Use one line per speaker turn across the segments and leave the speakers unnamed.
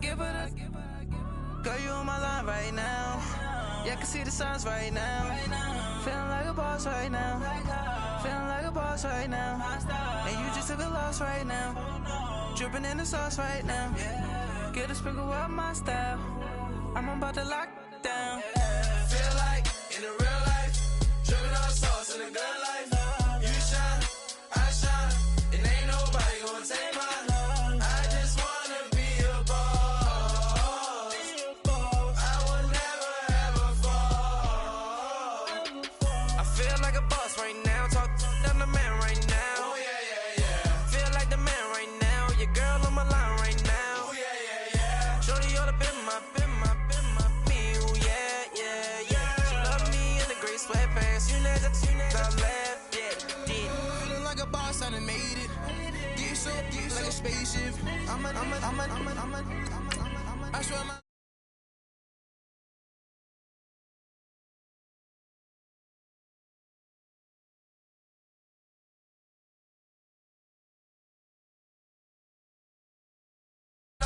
Girl, you on my line right now. Yeah, I can see the signs right now. Feeling like a boss right now. Feeling like a boss right now. And you just took a loss right now. Dripping in the sauce right now. Get a sprinkle up my style. I'm about to lock down. Feel like in the real life, dripping on sauce in the good life. You shine, I shine, and ain't nobody gonna take mine. I just wanna be a boss. I will never ever fall. I feel like a boss right now. Talk to the man right now. Oh yeah, yeah, yeah. Feel like the man right now. Your girl on my line right now. Oh yeah, yeah, yeah. Shorty oughta been my me. Oh yeah, yeah, yeah. She love me in the gray sweatpants. You never left, yeah. Feeling like a boss, I done made it. Get so like a spaceship. I swear my.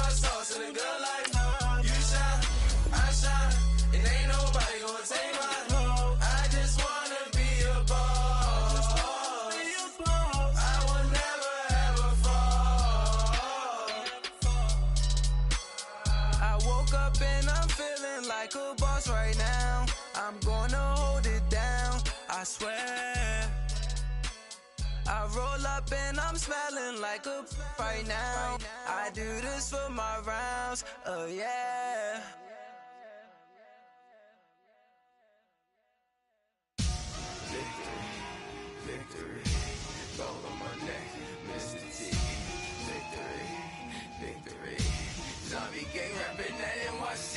Sauce in a good life. You shine, I shine, and ain't nobody gonna take mine. I just wanna be a boss. I will never ever fall. I woke up and I'm feeling like a boss right now. I'm gonna hold it down, I swear. I roll up and I'm smelling like a right now. I do this for my rounds, oh yeah. Victory, gold on my neck, Mr. T. Victory, zombie gang rapping that NYC.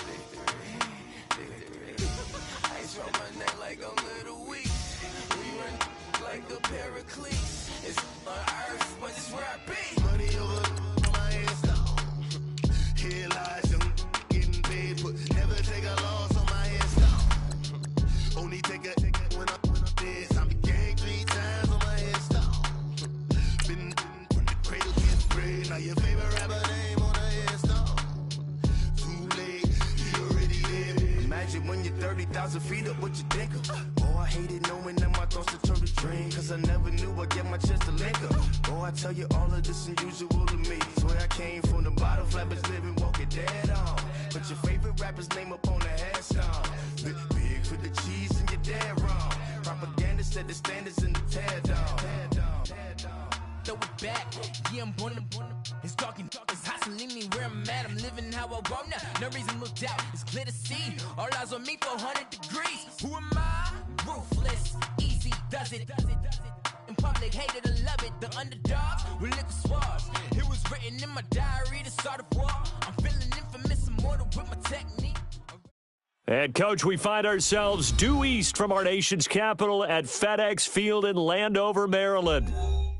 Victory, ice round my neck like I'm little weak. We run like a paraclete. It's on earth, but it's where I be. Money over my headstone. Here lies young getting paid, but never take a loss on my headstone. Only take a when I'm dead. I'm the gang 3 times on my headstone. Been when the cradle gets sprayed. Now your favorite rapper name on a headstone. Too late, he already dead. Imagine when you're 30,000 feet up, what you think of? Oh, I hated knowing that my thoughts would turn to dream. Cause I never knew I'd get my chance to link up. Oh, I tell you all of this unusual to me. Swear I came from the bottom, flappers living, walking dead on. Put your favorite rapper's name up on the headstone. Big for the cheese and you're dead wrong. Propaganda set the standards in the tear down.
Throw it back, yeah, I'm born to. It's dark, it's hot, so leave me where I'm at. I'm living how I want now. No reason look out, it's clear to see. All eyes on me, 400 degrees. Who am I? Ruthless, easy, does it. In public, hated and love it. The underdogs with liquor swabs. It was written in my diary to start a war. I'm feeling infamous, immortal with my technique.
And, Coach, we find ourselves due east from our nation's capital at FedEx Field in Landover, Maryland.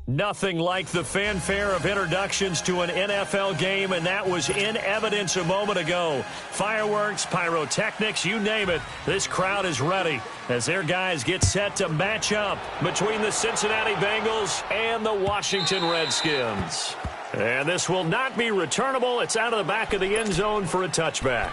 Nothing like the fanfare of introductions to an NFL game, and that was in evidence a moment ago. Fireworks, pyrotechnics, you name it. This crowd is ready as their guys get set to match up between the Cincinnati Bengals and the Washington Redskins. And this will not be returnable. It's out of the back of the end zone for a touchback.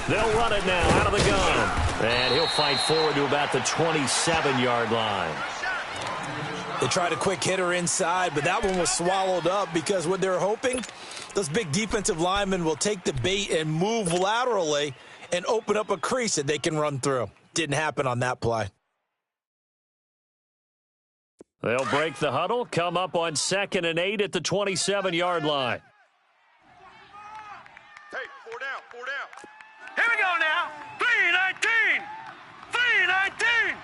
They'll run it now out of the gun. And he'll fight forward to about the 27-yard line.
They tried a quick hitter inside, but that one was swallowed up because what they're hoping, those big defensive linemen will take the bait and move laterally and open up a crease that they can run through. Didn't happen on that play.
They'll break the huddle, come up on 2nd and 8 at the 27-yard line.
Hey, 4 down. Here we go now. 3-19. 3-19.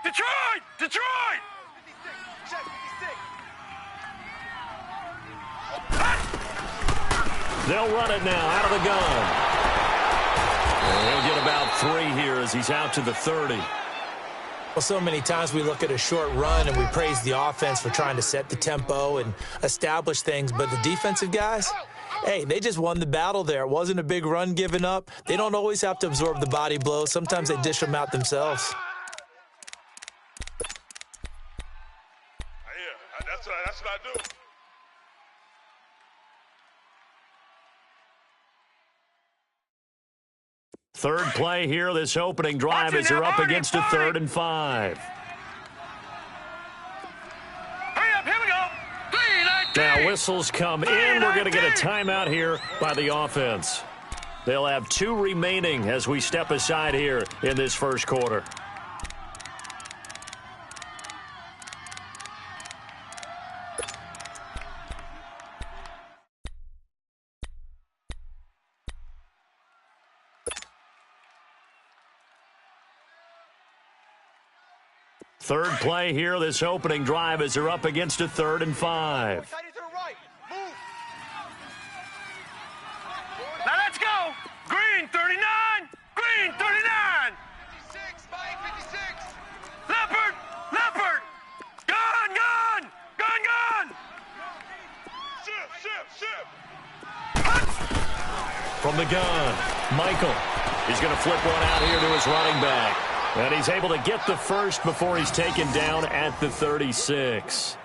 Detroit.
They'll run it now out of the gun. And he'll get about 3 here as he's out to the 30.
Well, so many times we look at a short run and we praise the offense for trying to set the tempo and establish things, but the defensive guys, hey, they just won the battle there. It wasn't a big run given up. They don't always have to absorb the body blows. Sometimes they dish them out themselves.
Yeah, that's what I do.
Third play here, this opening drive as they're up against a 3rd and 5.
Hurry up, here we go. 3-19.
Now whistles come in. We're going to get a timeout here by the offense. They'll have 2 remaining as we step aside here in this first quarter. Third play here, this opening drive as they're up against a 3rd and 5.
Now let's go. Green 39. Green 39. 56, Mike 56. Leopard. Leopard. Gun, gun. Gun, gun. Ship.
From the gun, Michael. He's going to flip one out here to his running back. And he's able to get the first before he's taken down at the 36.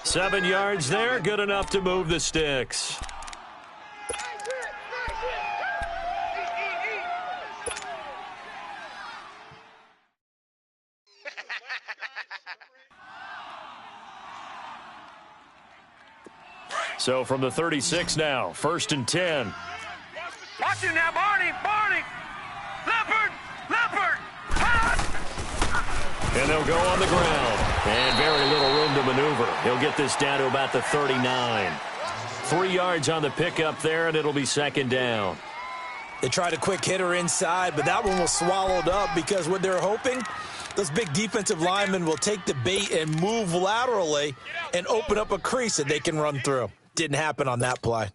7 yards there, good enough to move the sticks. So from the 36 now, 1st and 10.
Watch it now, Barney. Leopard.
And they'll go on the ground. And very little room to maneuver. He'll get this down to about the 39. 3 yards on the pickup there, and it'll be 2nd down.
They tried a quick hitter inside, but that one was swallowed up because what they're hoping, those big defensive linemen will take the bait and move laterally and open up a crease that they can run through. Didn't happen on that play.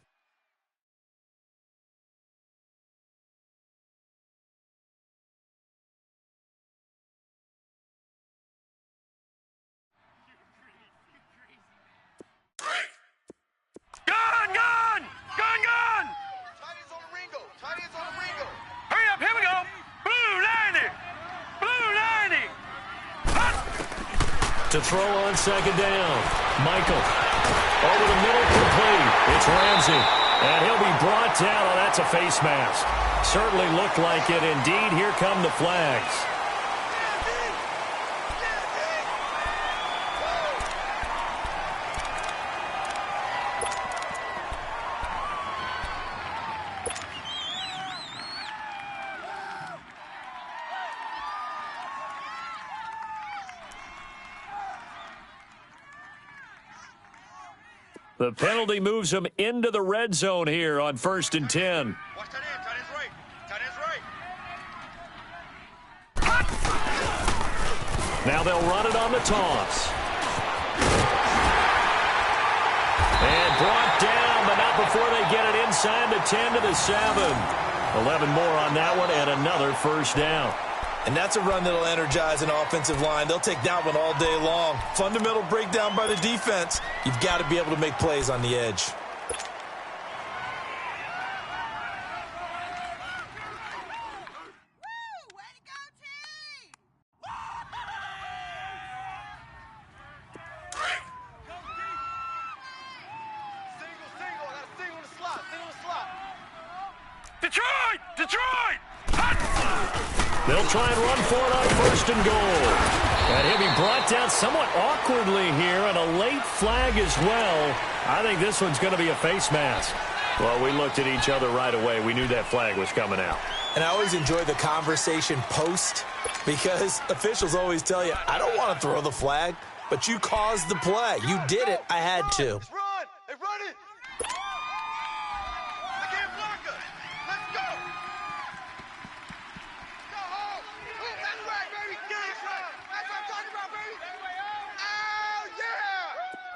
Gun. Tiny's on the Ringo. Hurry up, here we go. Blue 90.
To throw on 2nd down. Michael. Over the middle, complete. It's Ramsey. And he'll be brought down. Oh, that's a face mask. Certainly looked like it. Indeed, here come the flags. The penalty moves him into the red zone here on 1st and 10.
Watch that in. Tight end's right.
Now they'll run it on the toss. And brought down, but not before they get it inside the 10 to the 7. 11 more on that one and another 1st down.
And that's a run that'll energize an offensive line. They'll take that one all day long. Fundamental breakdown by the defense. You've got to be able to make plays on the edge.
Detroit!
They'll try and run for it on 1st and goal. And he'll be brought down somewhat awkwardly here, and a late flag as well. I think this one's going to be a face mask. Well, we looked at each other right away. We knew that flag was coming out.
And I always enjoy the conversation post because officials always tell you, I don't want to throw the flag, but you caused the play. You did it. I had to.
Let's run! Hey, run it! They can't block us! Let's go! Go home! That's right, baby! That's right! That's what I'm talking about, baby! Oh,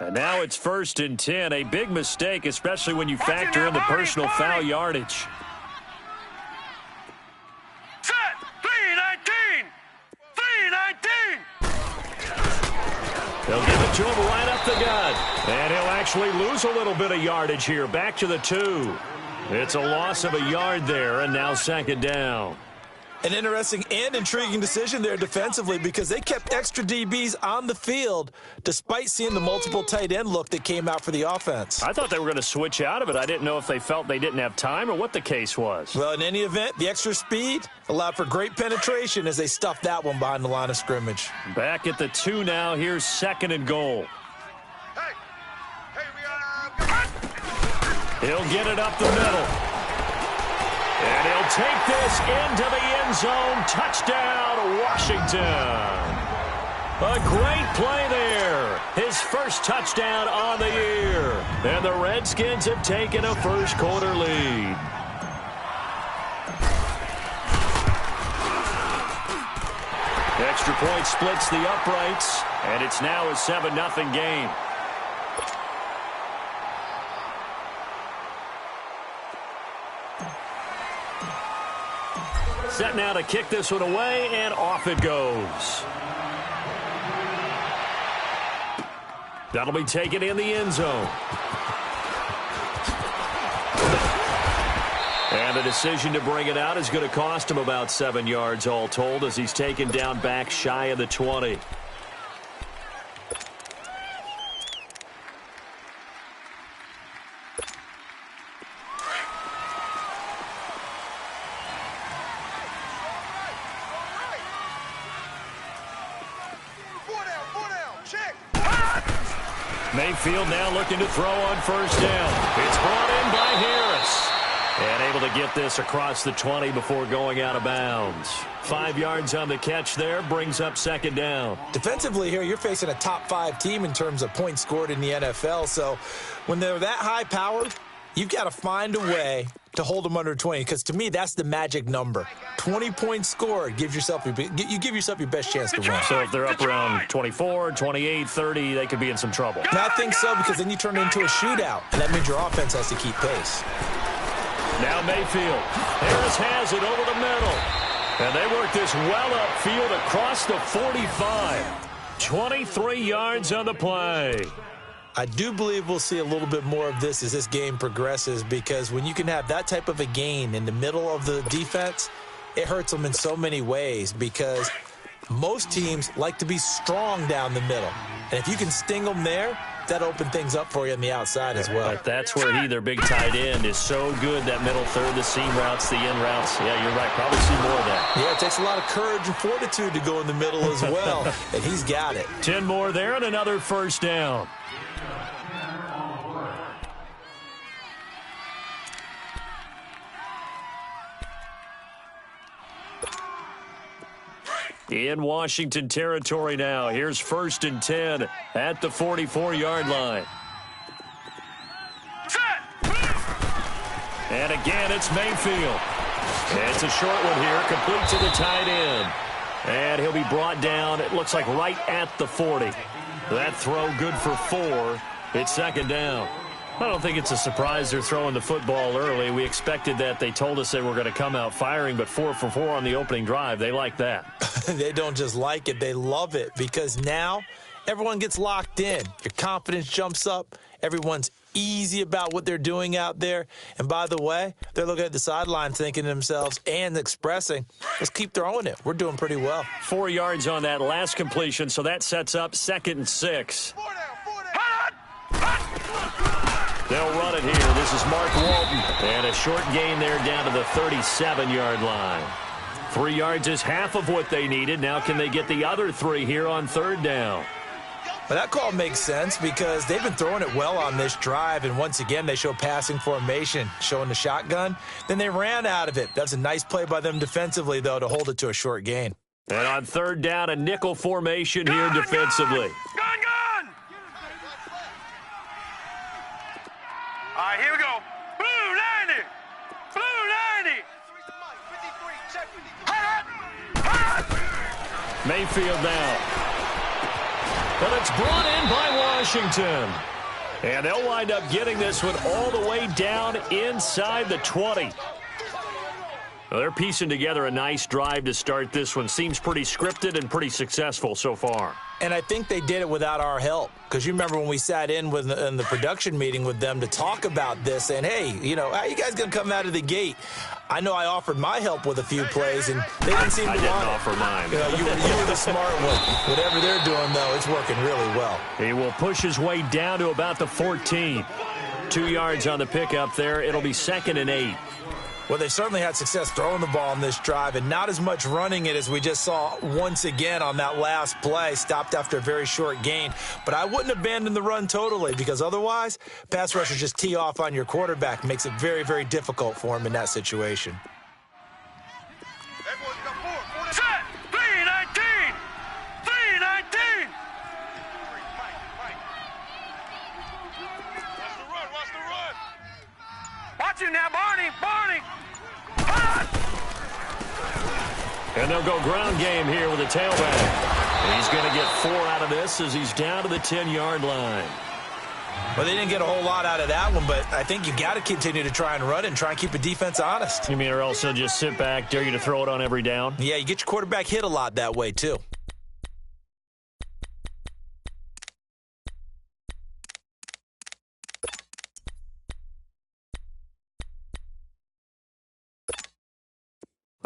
yeah!
And Now it's 1st and 10. A big mistake, especially when you factor in the personal foul yardage.
Set. 319. 319.
They'll give it to him right up the gut. And he'll actually lose a little bit of yardage here. Back to the 2. It's a loss of a yard there, and now 2nd down.
An interesting and intriguing decision there defensively because they kept extra DBs on the field despite seeing the multiple tight end look that came out for the offense.
I thought they were going to switch out of it. I didn't know if they felt they didn't have time or what the case was.
Well, in any event, the extra speed allowed for great penetration as they stuffed that one behind the line of scrimmage.
Back at the 2 now. Here's 2nd and goal. He'll get it up the middle. And he'll take this into the end zone. Touchdown, Washington. A great play there. His first touchdown on the year. And the Redskins have taken a first-quarter lead. Extra point splits the uprights, and it's now a 7-0 game. Set now to kick this one away, and off it goes. That'll be taken in the end zone. And the decision to bring it out is going to cost him about 7 yards all told as he's taken down back shy of the 20. Mayfield now looking to throw on 1st down. It's brought in by Harris. And able to get this across the 20 before going out of bounds. 5 yards on the catch there, brings up 2nd down.
Defensively here, you're facing a top 5 team in terms of points scored in the NFL. So when they're that high-powered, you've got to find a way to hold them under 20, because to me, that's the magic number. 20 points scored, you give yourself your best chance to win.
So if they're up around 24, 28, 30, they could be in some trouble.
And I think so, because then you turn it into a shootout, and that means your offense has to keep pace.
Now Mayfield. Harris has it over the middle. And they work this well upfield across the 45. 23 yards on the play.
I do believe we'll see a little bit more of this as this game progresses, because when you can have that type of a gain in the middle of the defense, it hurts them in so many ways, because most teams like to be strong down the middle. And if you can sting them there, that opens things up for you on the outside as well.
But that's where their big tight end, is so good, that middle third, the seam routes, the in routes. Yeah, you're right. Probably see more of that.
Yeah, it takes a lot of courage and fortitude to go in the middle as well, and he's got it.
10 more there and another 1st down. In Washington territory now. Here's 1st and 10 at the 44-yard line. And again, it's Mayfield. It's a short one here, complete to the tight end. And he'll be brought down, it looks like right at the 40. That throw good for 4. It's 2nd down. I don't think it's a surprise they're throwing the football early. We expected that. They told us they were going to come out firing, but 4 for 4 on the opening drive. They like that.
They don't just like it, they love it, because now everyone gets locked in. Your confidence jumps up. Everyone's easy about what they're doing out there. And by the way, they're looking at the sideline thinking to themselves and expressing, let's keep throwing it. We're doing pretty well.
4 yards on that last completion, so that sets up 2nd and 6. They'll run it here. This is Mark Walton. And a short gain there down to the 37-yard line. 3 yards is half of what they needed. Now can they get the other 3 here on 3rd down?
Well, that call makes sense because they've been throwing it well on this drive, and once again they show passing formation, showing the shotgun. Then they ran out of it. That's a nice play by them defensively, though, to hold it to a short gain.
And on 3rd down, a nickel formation here defensively.
Gun! All right, here we go. Blue 90! Blue 90!
Mayfield now. But it's brought in by Washington. And they'll wind up getting this one all the way down inside the 20. Well, they're piecing together a nice drive to start this one. Seems pretty scripted and pretty successful so far.
And I think they did it without our help. Because you remember when we sat in the production meeting with them to talk about this, saying, hey, you know, how you guys going to come out of the gate? I know I offered my help with a few plays, and they didn't seem to want it.
I didn't offer mine.
You know, you were the smart one. Whatever they're doing, though, it's working really well.
He will push his way down to about the 14. 2 yards on the pickup there. It'll be 2nd and 8.
Well, they certainly had success throwing the ball on this drive, and not as much running it as we just saw once again on that last play, stopped after a very short gain. But I wouldn't abandon the run totally, because otherwise, pass rushers just tee off on your quarterback. Makes it very, very difficult for him in that situation.
Set! 3-19! 3-19! Watch the run! Watch him now, Barney! Barney!
And they'll go ground game here with a tailback. And he's going to get 4 out of this as he's down to the 10-yard line.
Well, they didn't get a whole lot out of that one, but I think you got to continue to try and run and try and keep the defense honest.
You mean or else he'll just sit back, dare you to throw it on every down?
Yeah, you get your quarterback hit a lot that way, too.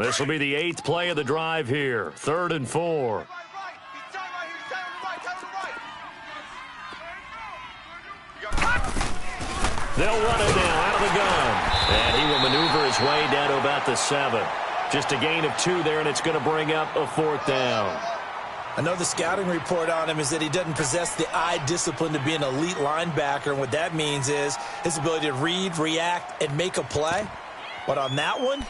This will be the 8th play of the drive here. 3rd and 4. They'll run it now out of the gun. And he will maneuver his way down to about the 7. Just a gain of 2 there, and it's going to bring up a 4th down.
I know the scouting report on him is that he doesn't possess the eye discipline to be an elite linebacker, and what that means is his ability to read, react, and make a play. But on that one,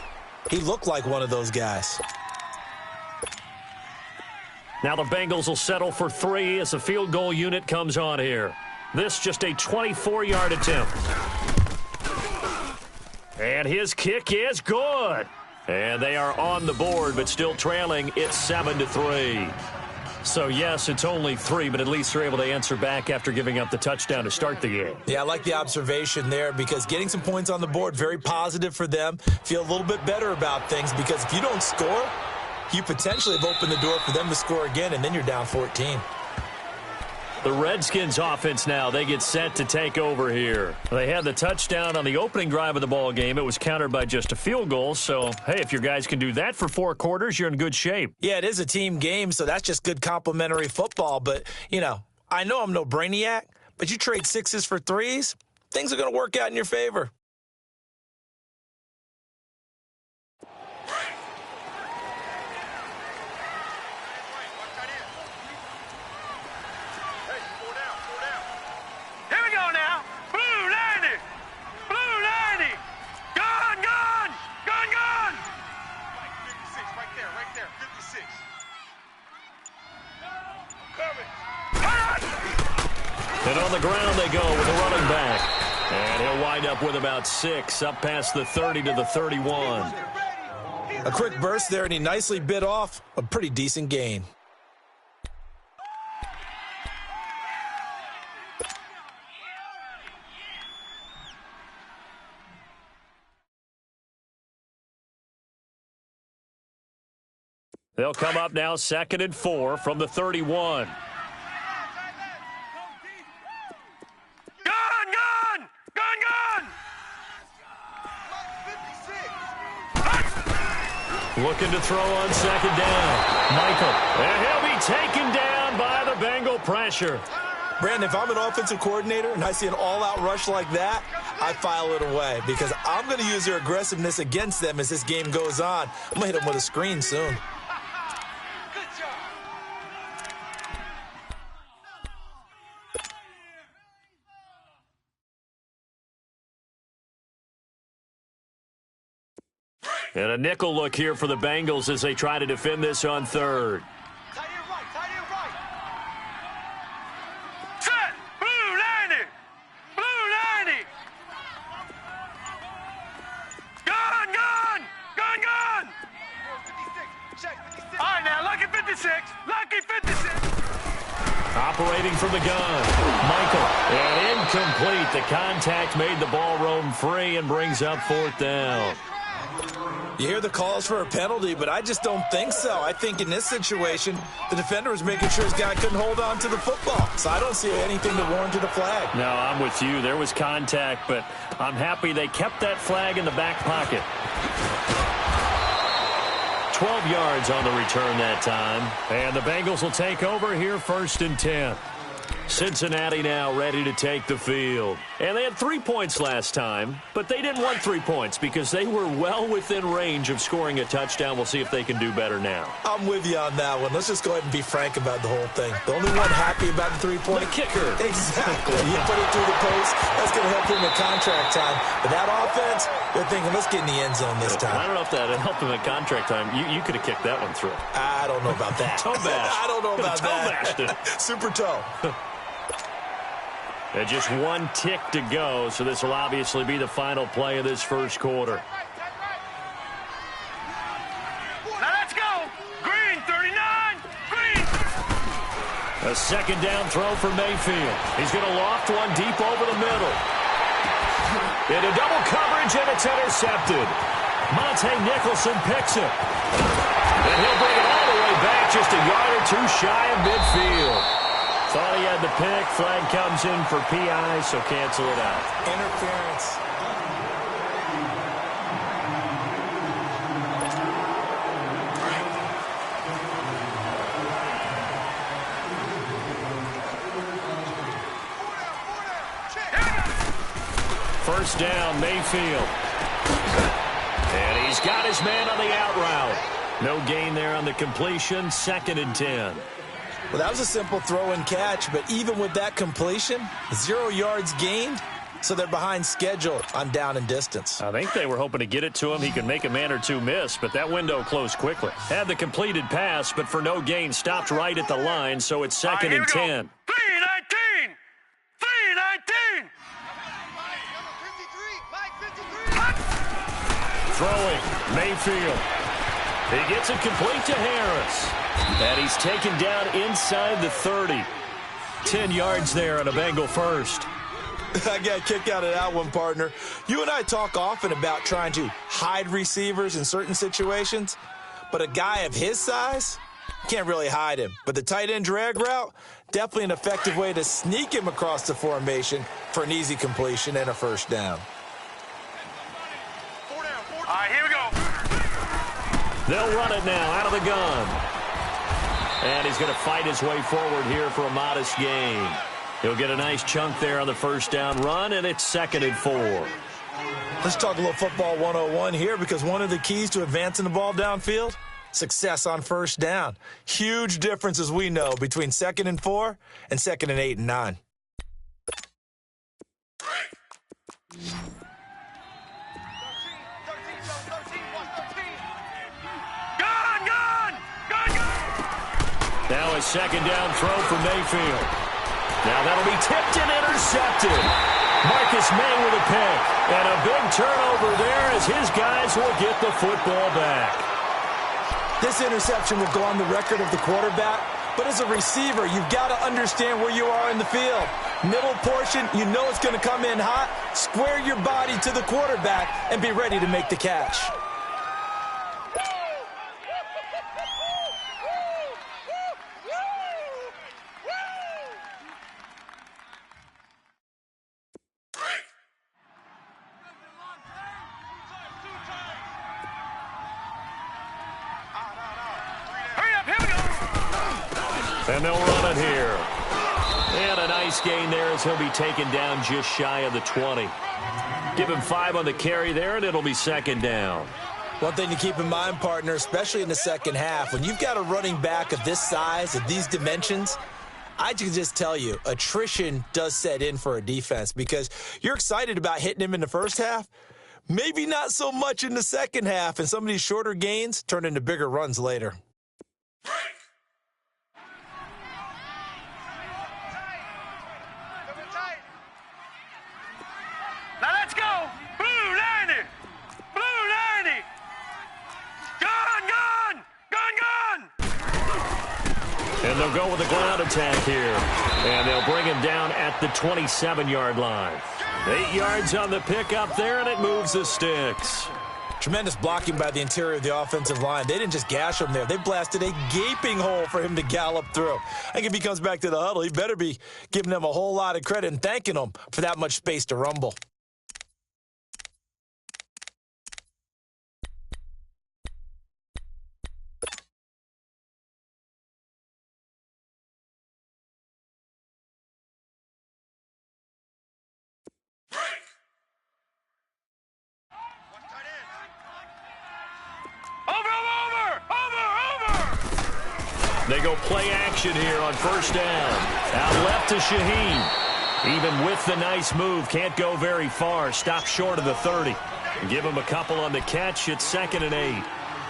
he looked like one of those guys.
Now the Bengals will settle for 3 as the field goal unit comes on here. This just a 24-yard attempt. And his kick is good. And they are on the board, but still trailing. It's 7-3. So, yes, it's only 3, but at least they're able to answer back after giving up the touchdown to start the game.
Yeah, I like the observation there because getting some points on the board, very positive for them. Feel a little bit better about things because if you don't score, you potentially have opened the door for them to score again, and then you're down 14.
The Redskins offense now, they get set to take over here. They had the touchdown on the opening drive of the ball game. It was countered by just a field goal. So, hey, if your guys can do that for 4 quarters, you're in good shape.
Yeah, it is a team game, so that's just good complimentary football. But, you know, I know I'm no brainiac, but you trade 6s for 3s, things are going to work out in your favor.
And on the ground they go with the running back. And he'll wind up with about 6, up past the 30 to the 31.
A quick burst there, and he nicely bit off a pretty decent gain.
They'll come up now 2nd and 4 from the 31. Looking to throw on 2nd down. Michael. And he'll be taken down by the Bengal pressure.
Brandon, if I'm an offensive coordinator and I see an all-out rush like that, I file it away because I'm going to use their aggressiveness against them as this game goes on. I'm going to hit them with a screen soon.
And a nickel look here for the Bengals as they try to defend this on 3rd.
Tight end right. Set! Blue 90! Blue 90! Gun! All right, now, lucky 56. Lucky 56.
Operating from the gun, Michael. And incomplete. The contact made the ball roam free and brings up 4th down.
You hear the calls for a penalty, but I just don't think so. I think in this situation, the defender was making sure his guy couldn't hold on to the football. So I don't see anything that warranted a flag.
No, I'm with you. There was contact, but I'm happy they kept that flag in the back pocket. 12 yards on the return that time. And the Bengals will take over here 1st and 10. Cincinnati now ready to take the field. And they had 3 points last time, but they didn't want 3 points because they were well within range of scoring a touchdown. We'll see if they can do better now.
I'm with you on that one. Let's just go ahead and be frank about the whole thing. The only one happy about the 3-point
kicker.
Exactly. You put it through the post. That's going to help him in contract time. But that offense, they're thinking, let's get in the end zone this time.
I don't know if that helped him in contract time. You could have kicked that one through.
I don't know about that.
Toe bash.
I don't know about that.
Toe bashed it.
Super toe.
And just 1 tick to go, so this will obviously be the final play of this first quarter.
Now let's go. Green, 39. Green.
A 2nd down throw for Mayfield. He's going to loft one deep over the middle. Into double coverage, and it's intercepted. Monte Nicholson picks it. And he'll bring it all the way back, just a yard or 2 shy of midfield. Thought he had the pick. Flag comes in for PI, so cancel it out.
Interference.
First down, Mayfield. And he's got his man on the out route. No gain there on the completion. 2nd and 10.
Well, that was a simple throw and catch, but even with that completion, 0 yards gained, so they're behind schedule on down and distance.
I think they were hoping to get it to him. He could make a man or 2 miss, but that window closed quickly. Had the completed pass, but for no gain, stopped right at the line, so it's 2nd and 10.
319. 319.
Throwing, Mayfield. He gets it complete to Harris. And he's taken down inside the 30. 10 yards there on a Bengal first.
I got a kick out of that one, partner. You and I talk often about trying to hide receivers in certain situations, but a guy of his size, can't really hide him. But the tight end drag route, definitely an effective way to sneak him across the formation for an easy completion and a first down.
All right, here we go.
They'll run it now out of the gun. And he's going to fight his way forward here for a modest gain. He'll get a nice chunk there on the first down run, and it's 2nd and 4.
Let's talk a little football 101 here, because one of the keys to advancing the ball downfield, success on first down. Huge difference, as we know, between 2nd and 4 and 2nd and 8 and 9.
Now a 2nd down throw for Mayfield. Now that'll be tipped and intercepted. Marcus May with a pick. And a big turnover there as his guys will get the football back.
This interception will go on the record of the quarterback, but as a receiver, you've got to understand where you are in the field. Middle portion, you know it's going to come in hot. Square your body to the quarterback and be ready to make the catch.
And they'll run it here. And a nice gain there as he'll be taken down just shy of the 20. Give him 5 on the carry there, and it'll be 2nd down.
One thing to keep in mind, partner, especially in the second half, when you've got a running back of this size, of these dimensions, I can just tell you, attrition does set in for a defense, because you're excited about hitting him in the first half, maybe not so much in the second half, and some of these shorter gains turn into bigger runs later.
Now let's go. Blue 90. Blue 90. Gun, gun. Gun, gun.
And And they'll go with a ground attack here. And they'll bring him down at the 27-yard line. 8 yards on the pickup there, and it moves the sticks.
Tremendous blocking by the interior of the offensive line. They didn't just gash him there. They blasted a gaping hole for him to gallop through. I think if he comes back to the huddle, he better be giving them a whole lot of credit and thanking them for that much space to rumble.
They go play action here on first down. Out left to Shaheen. Even with the nice move, can't go very far. Stop short of the 30. Give him a couple on the catch. It's 2nd and 8.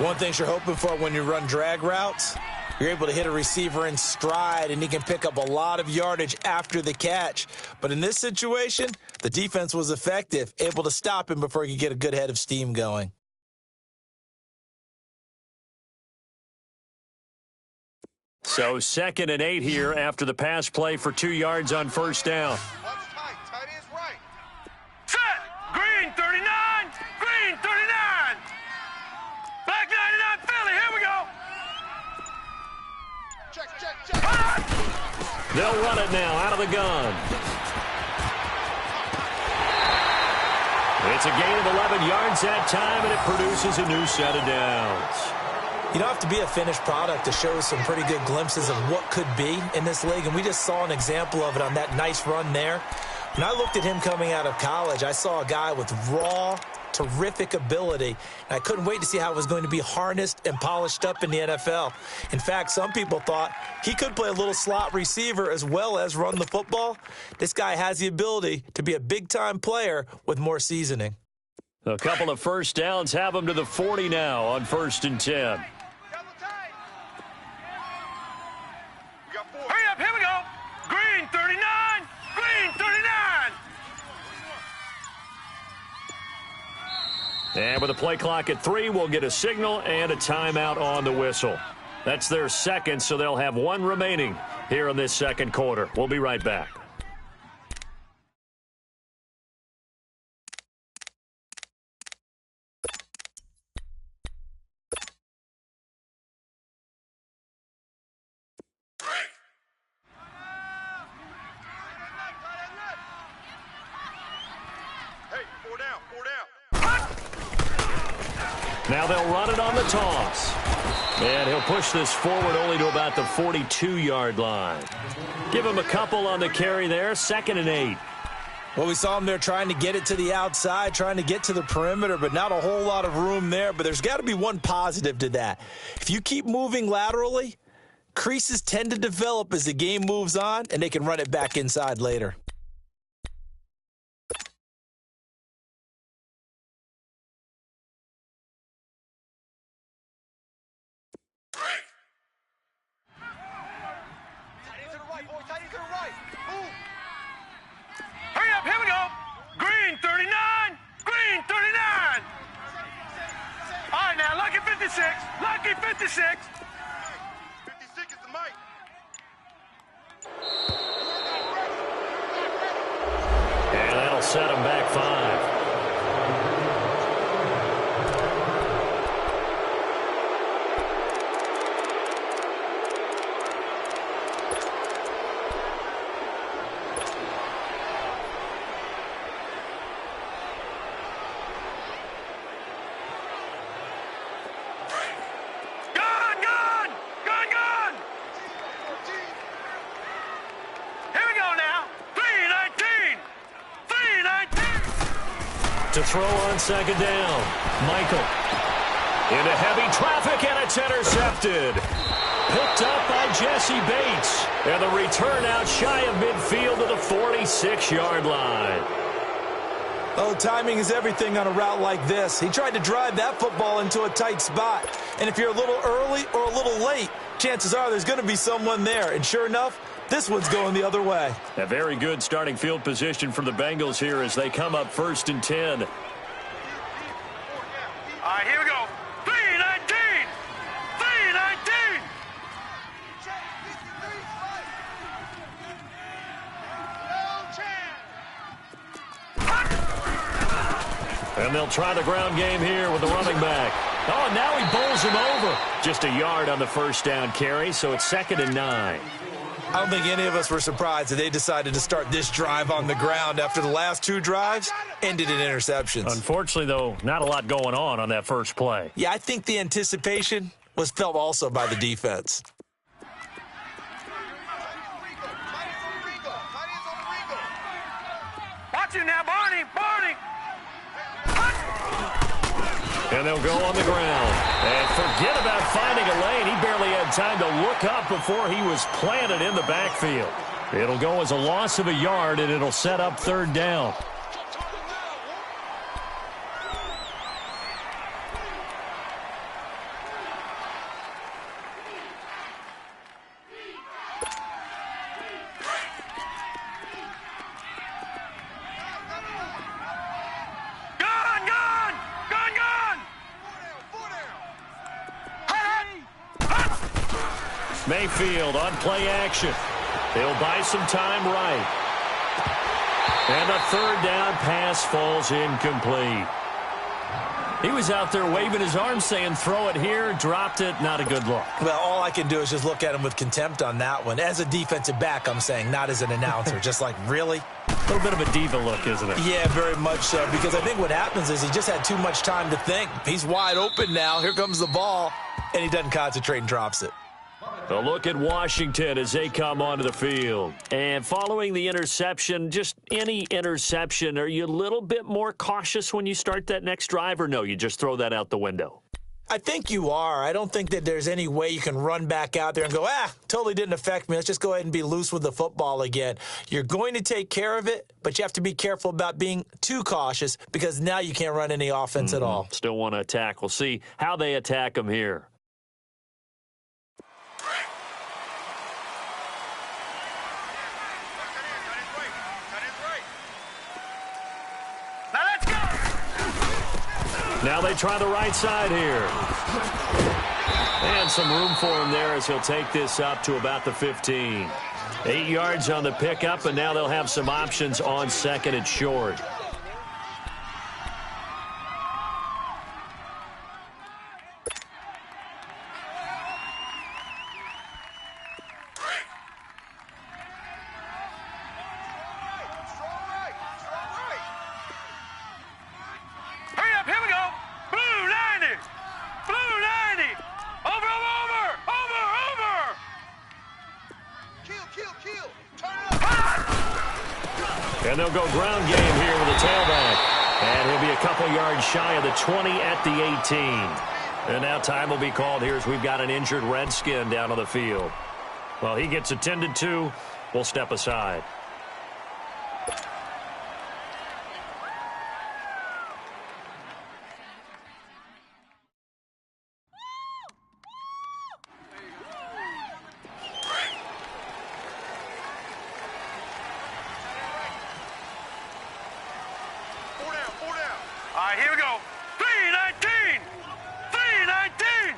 One thing you're hoping for when you run drag routes, you're able to hit a receiver in stride, and he can pick up a lot of yardage after the catch. But in this situation, the defense was effective, able to stop him before he could get a good head of steam going.
So 2nd and 8 here after the pass play for 2 yards on first down.
Tight ends right. Set! Green 39! Green 39! Black 99 Philly, here we go! Check.
They'll run it now out of the gun. It's a gain of 11 yards that time, and it produces a new set of downs.
You don't have to be a finished product to show some pretty good glimpses of what could be in this league, and we just saw an example of it on that nice run there. When I looked at him coming out of college, I saw a guy with raw, terrific ability, and I couldn't wait to see how it was going to be harnessed and polished up in the NFL. In fact, some people thought he could play a little slot receiver as well as run the football. This guy has the ability to be a big-time player with more seasoning.
A couple of first downs have him to the 40 now on 1st and 10.
Hurry up, here we go! Green 39! Green 39!
And with a play clock at 3, we'll get a signal and a timeout on the whistle. That's their second, so they'll have 1 remaining here in this second quarter. We'll be right back. Now they'll run it on the toss. And he'll push this forward only to about the 42-yard line. Give him a couple on the carry there, 2nd and 8.
Well, we saw him there trying to get it to the outside, trying to get to the perimeter, but not a whole lot of room there. But there's got to be one positive to that. If you keep moving laterally, creases tend to develop as the game moves on, and they can run it back inside later.
Hurry up, here we go! Green 39! Green 39! All right, now, lucky 56! Lucky 56! 56 is the mic.
And that'll set him back 5. To throw on 2nd down. Michael. Into heavy traffic, and it's intercepted. Picked up by Jesse Bates. And the return out shy of midfield to the 46-yard line.
Oh, timing is everything on a route like this. He tried to drive that football into a tight spot. And if you're a little early or a little late, chances are there's going to be someone there. And sure enough, this one's going the other way.
A very good starting field position for the Bengals here as they come up 1st and 10.
All right, here we go. 3-19! 3-19!
And they'll try the ground game here with the running back. Oh, and now he bowls him over. Just a yard on the first down carry, so it's 2nd and 9.
I don't think any of us were surprised that they decided to start this drive on the ground after the last 2 drives ended in interceptions.
Unfortunately, though, not a lot going on that first play.
Yeah, I think the anticipation was felt also by the defense.
Watch it now, Barney! Barney!
And they'll go on the ground. And forget about finding a lane. He barely had time to look up before he was planted in the backfield. It'll go as a loss of a yard, and it'll set up 3rd down. Mayfield on play action. They'll buy some time right. And a 3rd down pass falls incomplete. He was out there waving his arm saying, throw it here, dropped it, not a good look.
Well, all I can do is just look at him with contempt on that one. As a defensive back, I'm saying, not as an announcer. Just like, really?
A little bit of a diva look, isn't it?
Yeah, very much so, because I think what happens is he just had too much time to think. He's wide open now. Here comes the ball, and he doesn't concentrate and drops it.
A look at Washington as they come onto the field. And following the interception, just any interception, are you a little bit more cautious when you start that next drive, or no, you just throw that out the window?
I think you are. I don't think that there's any way you can run back out there and go, totally didn't affect me. Let's just go ahead and be loose with the football again. You're going to take care of it, but you have to be careful about being too cautious because now you can't run any offense at all.
Still want to attack. We'll see how they attack them here. Now they try the right side here. And some room for him there as he'll take this up to about the 15. 8 yards on the pickup, and now they'll have some options on 2nd and short. And they'll go ground game here with a tailback. And he'll be a couple yards shy of the 20 at the 18. And now time will be called here as we've got an injured Redskin down on the field. Well, he gets attended to. We'll step aside.
All right, here we go. 319! 319!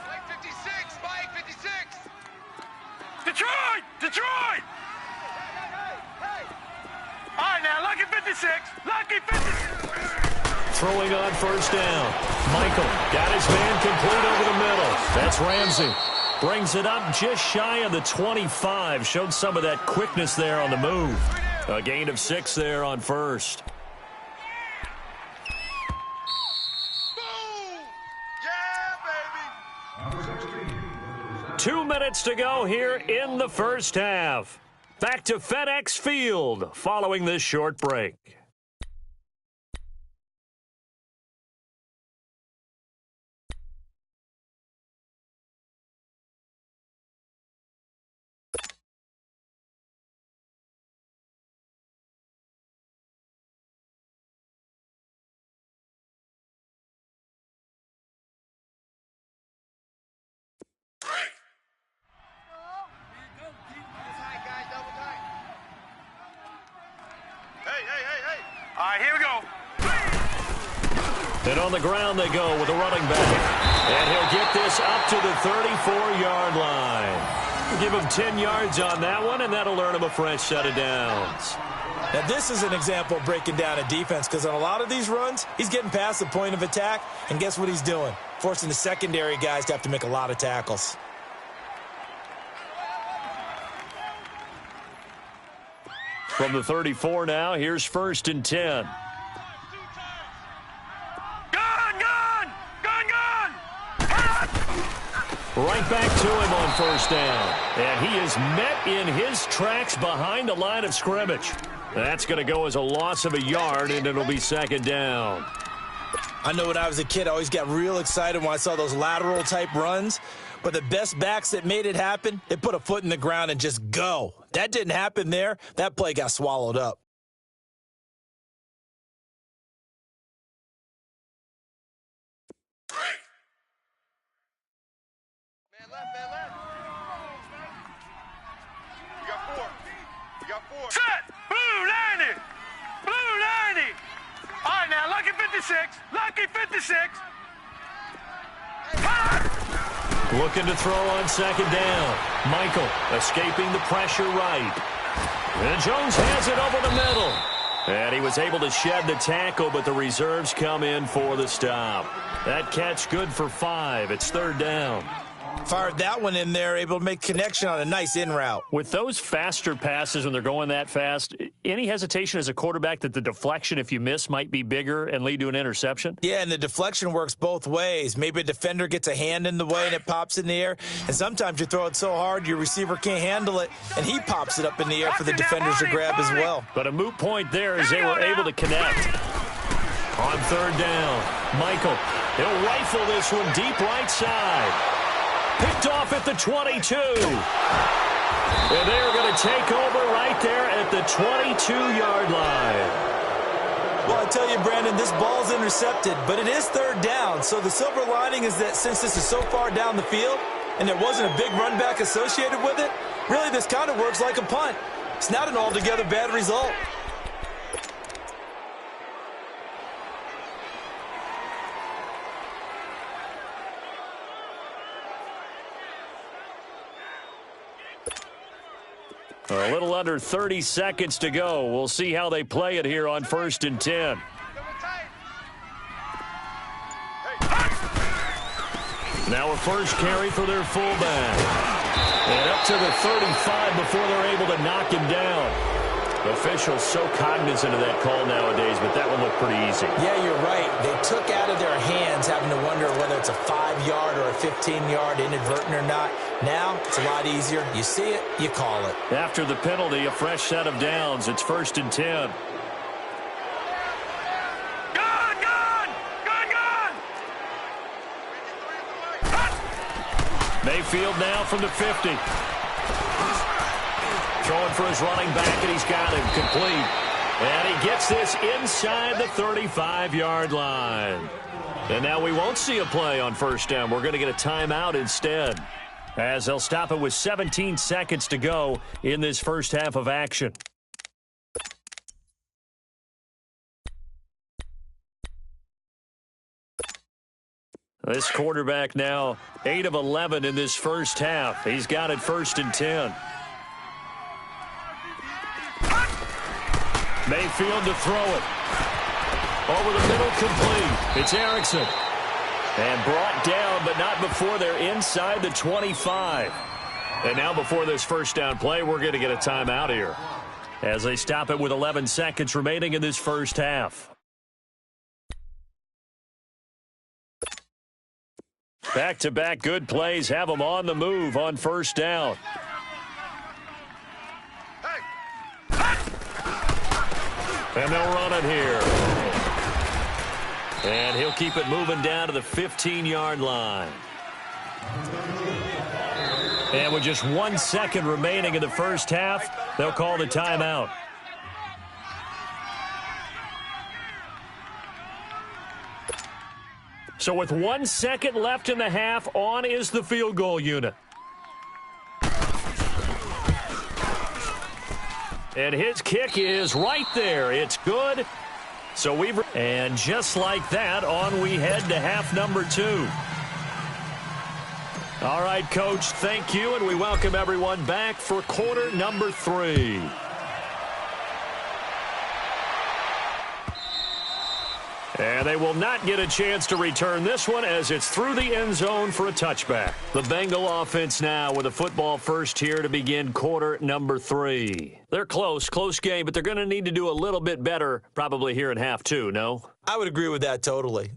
Spike 56, Spike 56! Detroit! Detroit! All right, now, lucky 56. Lucky 56.
Throwing on 1st down. Michael got his man complete over the middle. That's Ramsey. Brings it up just shy of the 25. Showed some of that quickness there on the move. A gain of 6 there on 1st. 2 minutes to go here in the first half. Back to FedEx Field following this short break.
All right, here we go.
And on the ground they go with a running back. And he'll get this up to the 34-yard line. We'll give him 10 yards on that one, and that'll earn him a fresh set of downs.
Now, this is an example of breaking down a defense because on a lot of these runs, he's getting past the point of attack, and guess what he's doing? Forcing the secondary guys to have to make a lot of tackles.
From the 34 now, here's 1st and 10. Right back to him on 1st down. And he is met in his tracks behind the line of scrimmage. That's going to go as a loss of a yard, and it'll be 2nd down.
I know when I was a kid, I always got real excited when I saw those lateral-type runs. But the best backs that made it happen, they put a foot in the ground and just go. That didn't happen there. That play got swallowed up.
Set! Blue 90! Blue 90! All right, now, lucky 56. Lucky 56.
Looking to throw on 2nd down. Michael escaping the pressure right. And Jones has it over the middle. And he was able to shed the tackle, but the reserves come in for the stop. That catch good for 5. It's 3rd down.
Fired that one in there, able to make connection on a nice in route.
With those faster passes when they're going that fast, any hesitation as a quarterback that the deflection, if you miss, might be bigger and lead to an interception?
Yeah, and the deflection works both ways. Maybe a defender gets a hand in the way and it pops in the air, and sometimes you throw it so hard your receiver can't handle it, and he pops it up in the air for the defenders to grab as well.
But a moot point there as they were able to connect. On 3rd down, Michael, he'll rifle this one deep right side. Picked off at the 22. And they're going to take over right there at the 22-yard line.
Well, I tell you, Brandon, this ball's intercepted, but it is 3rd down. So the silver lining is that since this is so far down the field and there wasn't a big run back associated with it, really this kind of works like a punt. It's not an altogether bad result.
A little under 30 seconds to go. We'll see how they play it here on 1st and 10. Now a first carry for their fullback. And up to the 35 before they're able to knock him down. Officials so cognizant of that call nowadays, but that one looked pretty easy.
Yeah, you're right. They took out of their hands having to wonder whether it's a 5-yard or a 15-yard inadvertent or not. Now, it's a lot easier. You see it, you call it.
After the penalty, a fresh set of downs. It's 1st and 10. Mayfield now from the 50. Throwing for his running back, and he's got him complete. And he gets this inside the 35-yard line. And now we won't see a play on 1st down. We're going to get a timeout instead, as they'll stop it with 17 seconds to go in this first half of action. This quarterback now 8 of 11 in this first half. He's got it 1st and 10. Mayfield to throw it. Over the middle, complete. It's Erickson. And brought down, but not before they're inside the 25. And now before this first down play, we're going to get a timeout here, as they stop it with 11 seconds remaining in this first half. Back-to-back good plays have them on the move on 1st down. And they'll run it here. And he'll keep it moving down to the 15-yard line. And with just 1 second remaining in the first half, they'll call the timeout. So with 1 second left in the half, on is the field goal unit. And his kick is right there. It's good. So and just like that, on we head to half number 2. All right, Coach, thank you, and we welcome everyone back for quarter number 3. And they will not get a chance to return this one as it's through the end zone for a touchback. The Bengal offense now with a football first here to begin quarter number 3. They're close game, but they're going to need to do a little bit better probably here in half 2, no?
I would agree with that totally.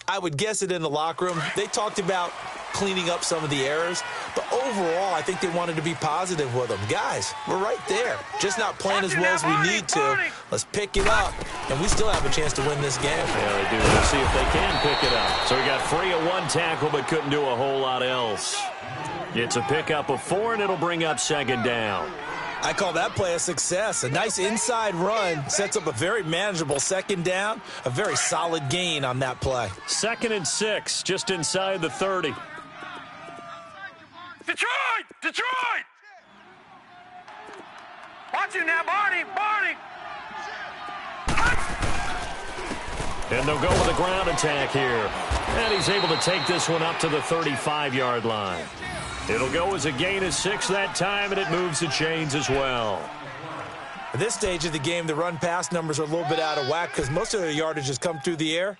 I would guess it in the locker room. They talked about cleaning up some of the errors, but overall, I think they wanted to be positive with them. Guys, we're right there. Just not playing as well as we need to. Let's pick it up, and we still have a chance to win this game.
Yeah, they do. We'll see if they can pick it up. So we got free of 1 tackle, but couldn't do a whole lot else. It's a pickup of 4, and it'll bring up second down.
I call that play a success. A nice inside run sets up a very manageable second down, a very solid gain on that play.
2nd and 6, just inside the 30.
Detroit! Watch you now, Barney!
And they'll go with a ground attack here. And he's able to take this one up to the 35-yard line. It'll go as a gain of 6 that time, and it moves the chains as well.
At this stage of the game, the run-pass numbers are a little bit out of whack because most of their yardage has come through the air.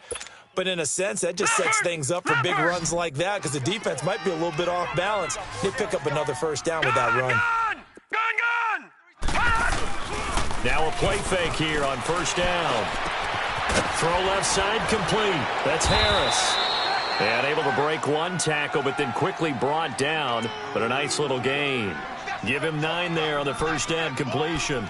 But in a sense, that just sets things up for big runs like that because the defense might be a little bit off balance. They pick up another first down with that run.
Now a play fake here on first down. Throw left side complete. That's Harris. And able to break 1 tackle, but then quickly brought down. But a nice little gain. Give him 9 there on the first down completion.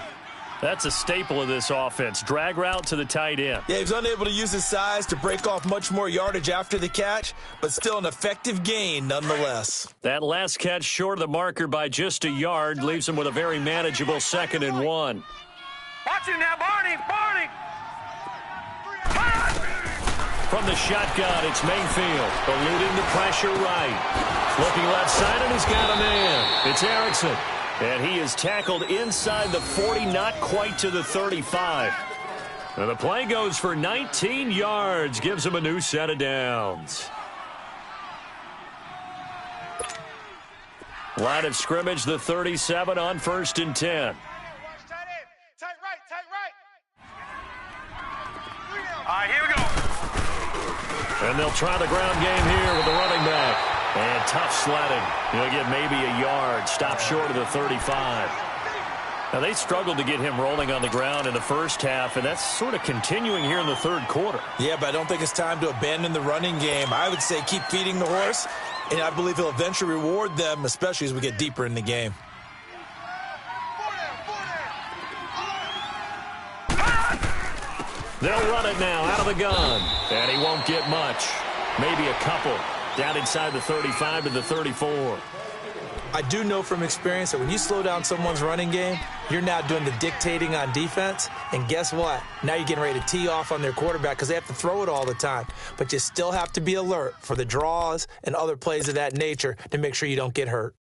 That's a staple of this offense. Drag route to the tight end.
Yeah, he was unable to use his size to break off much more yardage after the catch, but still an effective gain nonetheless.
That last catch short of the marker by just a yard leaves him with a very manageable 2nd and 1.
Watch him now, Barney!
From the shotgun, it's Mayfield, eluding the pressure right. Looking left side, and he's got a man. It's Erickson. And he is tackled inside the 40, not quite to the 35. And the play goes for 19 yards, gives him a new set of downs. Line of scrimmage, the 37 on 1st and 10.
All right, here we go.
And they'll try the ground game here with the running back. And tough sledding. He'll get maybe a yard. Stop short of the 35. Now, they struggled to get him rolling on the ground in the first half, and that's sort of continuing here in the 3rd quarter.
Yeah, but I don't think it's time to abandon the running game. I would say keep feeding the horse, and I believe he'll eventually reward them, especially as we get deeper in the game.
They'll run it now out of the gun, and he won't get much. Maybe a couple. Down inside the 35 to the 34.
I do know from experience that when you slow down someone's running game, you're now doing the dictating on defense. And guess what? Now you're getting ready to tee off on their quarterback because they have to throw it all the time. But you still have to be alert for the draws and other plays of that nature to make sure you don't get hurt.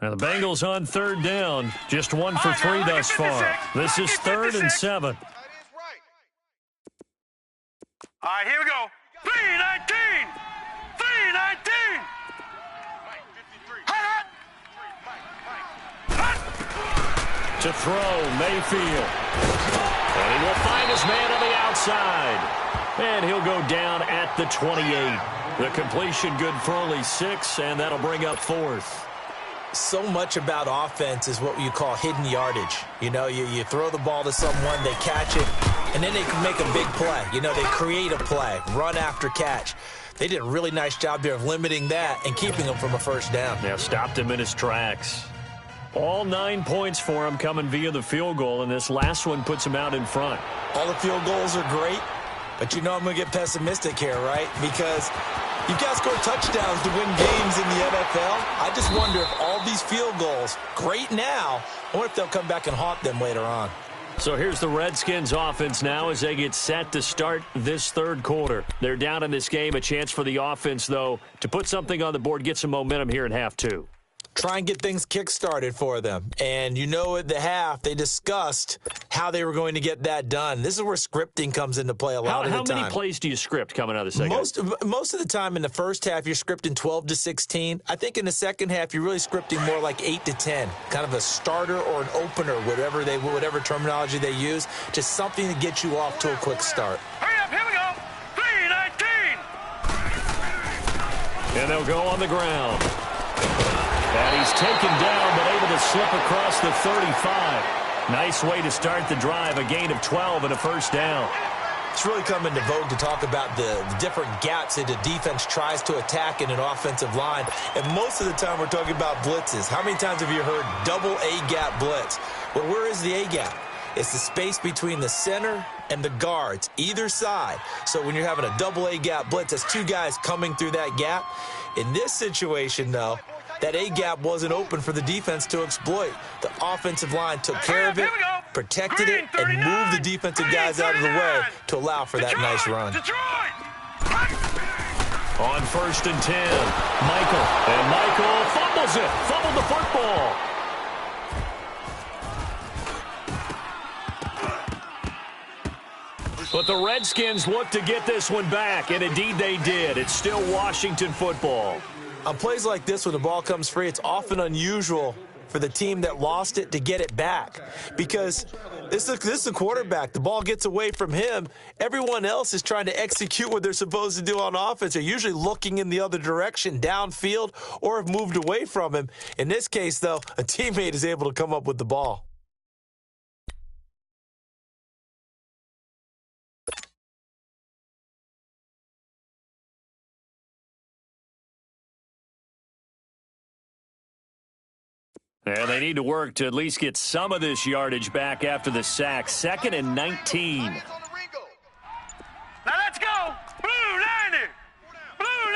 Now the Bengals on 3rd down. Just 1 for 3 thus far. This is 3rd and 7.
All right, here we go. 319! 319!
To throw, Mayfield. And he will find his man on the outside. And he'll go down at the 28. The completion good for only 6, and that'll bring up 4th.
So much about offense is what you call hidden yardage. You know, you throw the ball to someone, they catch it, and then they can make a big play. You know, they create a play, run after catch. They did a really nice job there of limiting that and keeping him from a first down.
Yeah, stopped him in his tracks. All 9 points for him coming via the field goal, and this last one puts him out in front.
All the field goals are great, but you know I'm going to get pessimistic here, right? Because you've got to score touchdowns to win games in the NFL. I just wonder if all these field goals, great now, I wonder if they'll come back and haunt them later on.
So here's the Redskins offense now as they get set to start this 3rd quarter. They're down in this game. A chance for the offense, though, to put something on the board, get some momentum here in half 2.
try and get things kick-started for them. And you know at the half, they discussed how they were going to get that done. This is where scripting comes into play a lot of the time.
How many plays do you script coming out of the second?
Most of the time in the first half, you're scripting 12 to 16. I think in the second half, you're really scripting more like 8 to 10, kind of a starter or an opener, whatever terminology they use, just something to get you off to a quick start.
Hurry up, here we go. 3:19.
And they'll go on the ground. And he's taken down, but able to slip across the 35. Nice way to start the drive, a gain of 12 and a first down.
It's really come into vogue to talk about the different gaps that the defense tries to attack in an offensive line. And most of the time we're talking about blitzes. How many times have you heard double A-gap blitz? Well, where is the A-gap? It's the space between the center and the guards, either side. So when you're having a double A-gap blitz, that's two guys coming through that gap. In this situation, though, that A-gap wasn't open for the defense to exploit. The offensive line took care of it, protected it, and moved the defensive guys out of the way to allow for that nice run.
On 1st and 10, Michael. And Michael fumbles it. Fumbled the football. But the Redskins look to get this one back, and indeed they did. It's still Washington football.
On plays like this, when the ball comes free, it's often unusual for the team that lost it to get it back, because this is a quarterback. The ball gets away from him. Everyone else is trying to execute what they're supposed to do on offense. They're usually looking in the other direction, downfield, or have moved away from him. In this case, though, a teammate is able to come up with the ball.
And they need to work to at least get some of this yardage back after the sack. 2nd and 19.
Now let's go. Blue 90. Blue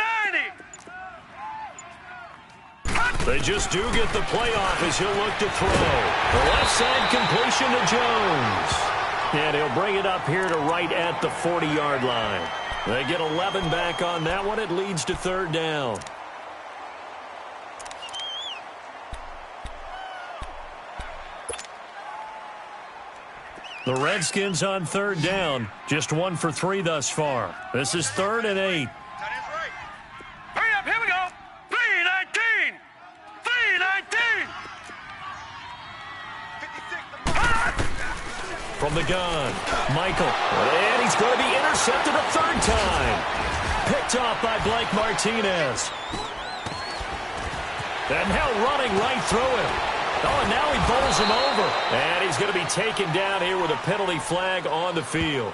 90.
They just do get the playoff as he'll look to throw. The left side completion to Jones. And he'll bring it up here to right at the 40-yard line. They get 11 back on that one. It leads to 3rd down. The Redskins on 3rd down. Just 1 for 3 thus far. This is 3rd and 8.
Hurry up, here we go. 3:19. 3:19.
From the gun, Michael. And he's going to be intercepted a 3rd time. Picked off by Blake Martinez. And now running right through him. Oh, and now he bowls him over. And he's going to be taken down here with a penalty flag on the field.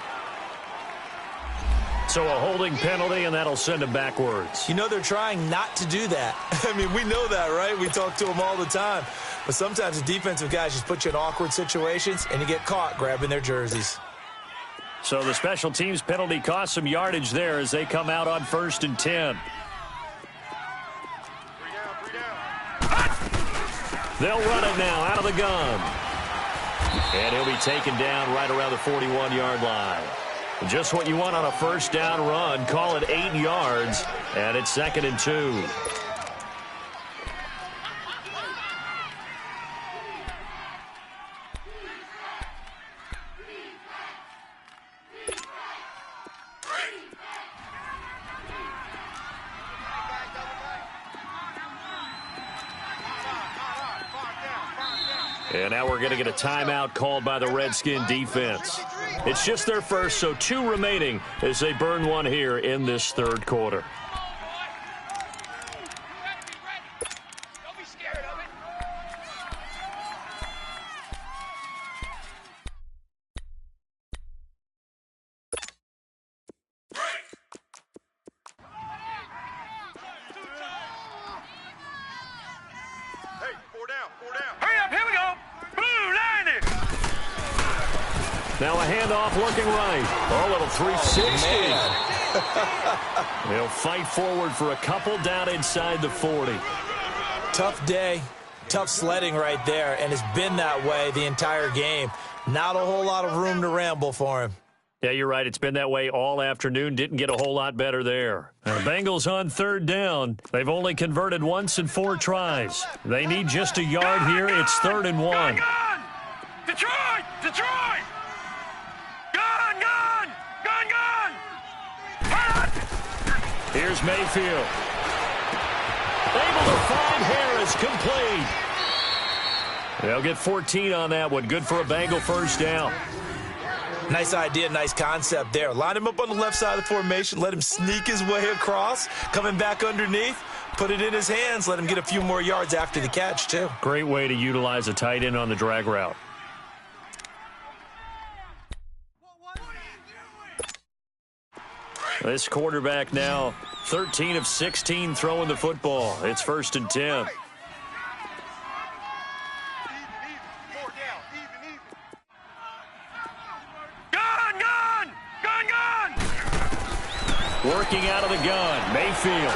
So a holding penalty, and that'll send him backwards.
You know, they're trying not to do that. I mean, we know that, right? We talk to them all the time. But sometimes the defensive guys just put you in awkward situations, and you get caught grabbing their jerseys.
So the special teams penalty cost some yardage there as they come out on 1st and 10. They'll run it now out of the gun. And he'll be taken down right around the 41-yard line. Just what you want on a 1st down run. Call it 8 yards, and it's 2nd and 2. And now we're going to get a timeout called by the Redskin defense. It's just their first, so 2 remaining as they burn one here in this 3rd quarter. Now a handoff looking right. Oh, little 360. They'll fight forward for a couple down inside the 40.
Tough day, tough sledding right there, and it's been that way the entire game. Not a whole lot of room to ramble for him.
Yeah, you're right. It's been that way all afternoon. Didn't get a whole lot better there. The Bengals on third down. They've only converted once in 4 tries. They need just a yard here. It's 3rd and 1.
Gun! Detroit! Detroit! Gun! Gun! Gun! Gun! Hot!
Here's Mayfield. Able to find Harris, complete. They'll get 14 on that one. Good for a Bengal first down.
Nice idea, nice concept there. Line him up on the left side of the formation, let him sneak his way across, coming back underneath, put it in his hands, let him get a few more yards after the catch, too.
Great way to utilize a tight end on the drag route. This quarterback now 13 of 16 throwing the football. It's 1st and 10. Working out of the gun, Mayfield.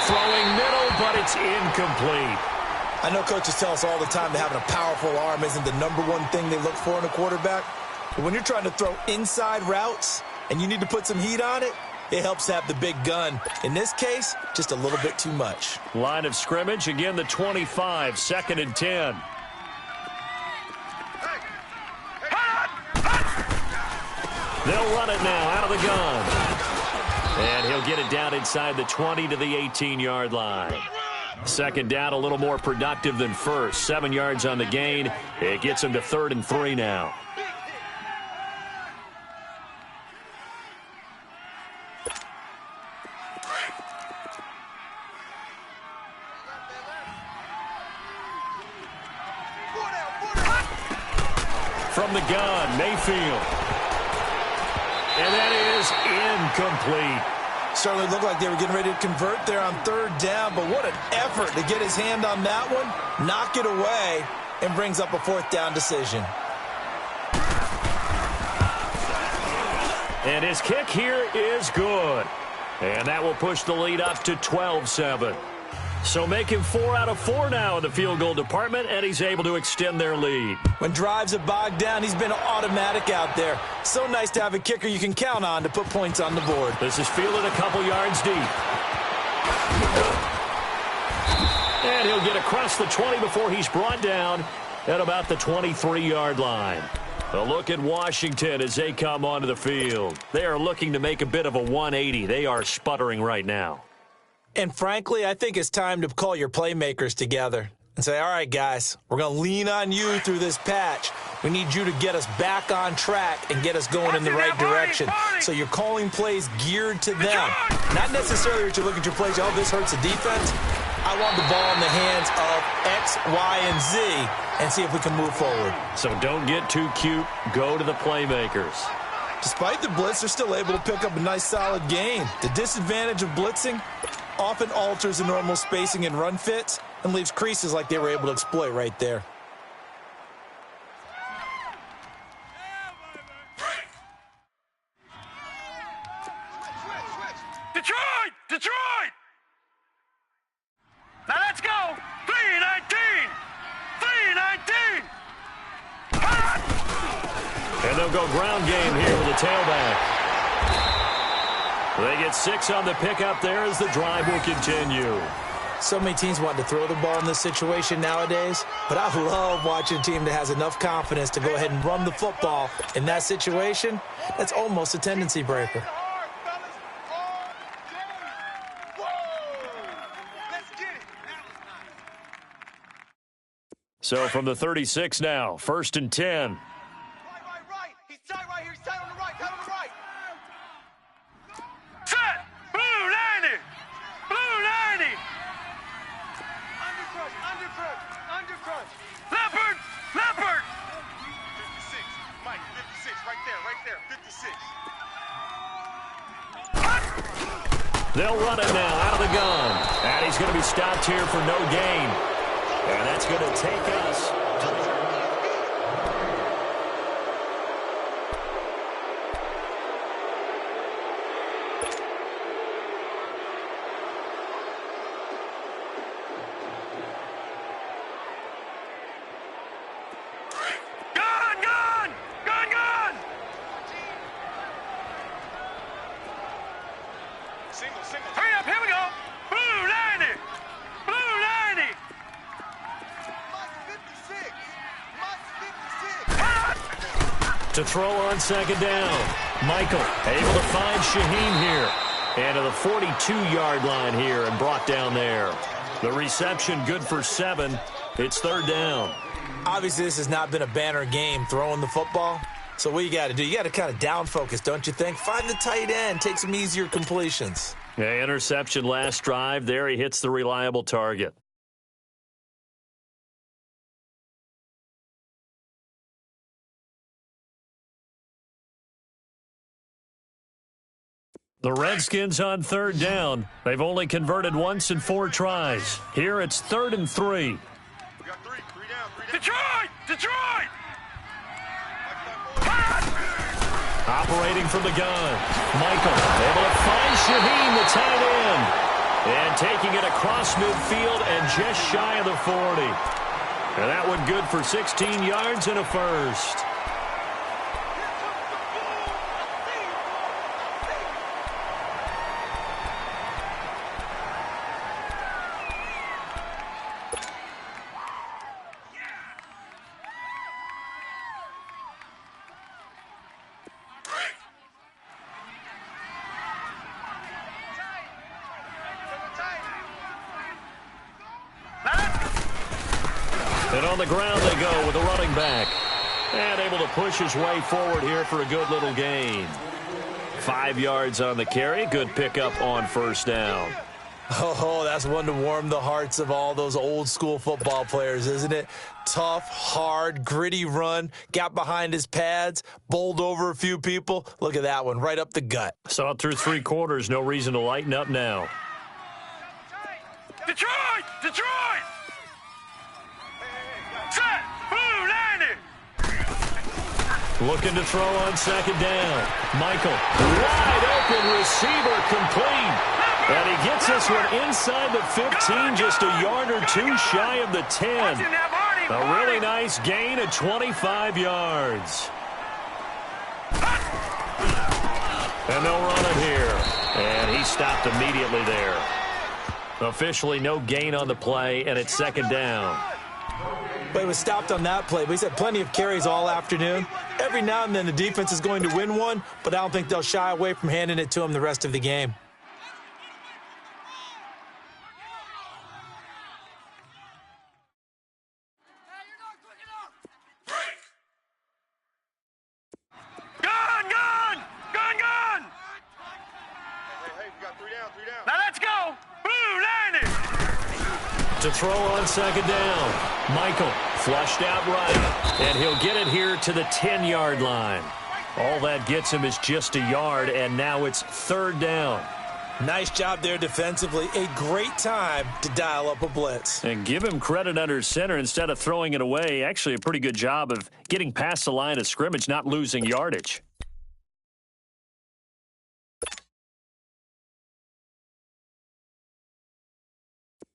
Throwing middle, but it's incomplete.
I know coaches tell us all the time that having a powerful arm isn't the #1 thing they look for in a quarterback. But when you're trying to throw inside routes and you need to put some heat on it, it helps to have the big gun. In this case, just a little bit too much.
Line of scrimmage, again the 25, 2nd and 10. They'll run it now out of the gun. And he'll get it down inside the 20 to the 18-yard line. 2nd down, a little more productive than first. 7 yards on the gain. It gets him to 3rd and 3 now. From the gun, Mayfield. And that is incomplete.
Certainly looked like they were getting ready to convert there on 3rd down, but what an effort to get his hand on that one, knock it away, and brings up a 4th down decision.
And his kick here is good. And that will push the lead up to 12-7. So make him 4 out of 4 now in the field goal department, and he's able to extend their lead.
When drives are bogged down, he's been automatic out there. So nice to have a kicker you can count on to put points on the board.
This is fielded a couple yards deep. And he'll get across the 20 before he's brought down at about the 23-yard line. A look at Washington as they come onto the field. They are looking to make a bit of a 180. They are sputtering right now.
And frankly, I think it's time to call your playmakers together and say, all right, guys, we're going to lean on you through this patch. We need you to get us back on track and get us going in the right direction. So you're calling plays geared to them. Not necessarily that you look at your plays, oh, this hurts the defense. I want the ball in the hands of X, Y, and Z and see if we can move forward.
So don't get too cute. Go to the playmakers.
Despite the blitz, they're still able to pick up a nice solid gain. The disadvantage of blitzing often alters the normal spacing and run fits and leaves creases like they were able to exploit right there.
Detroit! Detroit! Now let's go! 3-19! 3-19!
And they'll go ground game here with the tailback. They get 6 on the pickup there as the drive will continue.
So many teams want to throw the ball in this situation nowadays, but I love watching a team that has enough confidence to go ahead and run the football in that situation. That's almost a tendency breaker.
So from the 36 now, 1st and 10.
Right. He's tight right here. He's tight on the right. Tight on the right. Set! Blue 90! Blue 90! Undercrush. Leopard! 56. Mike, 56. Right there. 56.
They'll run it now out of the gun. And he's going to be stopped here for no gain. And that's going to take us to the...
Hurry up, here we go. Blue 90. Blue 90.
To throw on second down. Michael able to find Shaheen here. And to the 42-yard line here and brought down there. The reception good for 7. It's third down.
Obviously, this has not been a banner game throwing the football. So what you got to do, you got to kind of down focus, don't you think? Find the tight end, take some easier completions.
Yeah, interception last drive. There he hits the reliable target. The Redskins on third down. They've only converted once in 4 tries. Here it's 3rd and 3.
We got 3 down. Detroit! Detroit!
Operating from the gun. Michael able to find Shaheen, the tight end. And taking it across midfield and just shy of the 40. And that one good for 16 yards and a first. And on the ground they go with the running back. And able to push his way forward here for a good little gain. 5 yards on the carry. Good pickup on first down.
Oh, that's one to warm the hearts of all those old school football players, isn't it? Tough, hard, gritty run. Got behind his pads, bowled over a few people. Look at that one, right up the gut.
Saw it through 3 quarters. No reason to lighten up now.
Detroit! Detroit! Set! Blue 90!
Looking to throw on second down. Michael, wide open receiver, complete. And he gets this one inside the 15, just a yard or 2 shy of the 10. A really nice gain of 25 yards. And they'll run it here. And he stopped immediately there. Officially no gain on the play, and it's second down.
But he was stopped on that play. But he's had plenty of carries all afternoon. Every now and then the defense is going to win one, but I don't think they'll shy away from handing it to him the rest of the game.
To throw on second down. Michael flushed out right. And he'll get it here to the 10-yard line. All that gets him is just a yard, and now it's third down.
Nice job there defensively. A great time to dial up a blitz.
And give him credit under center instead of throwing it away. Actually a pretty good job of getting past the line of scrimmage, not losing yardage.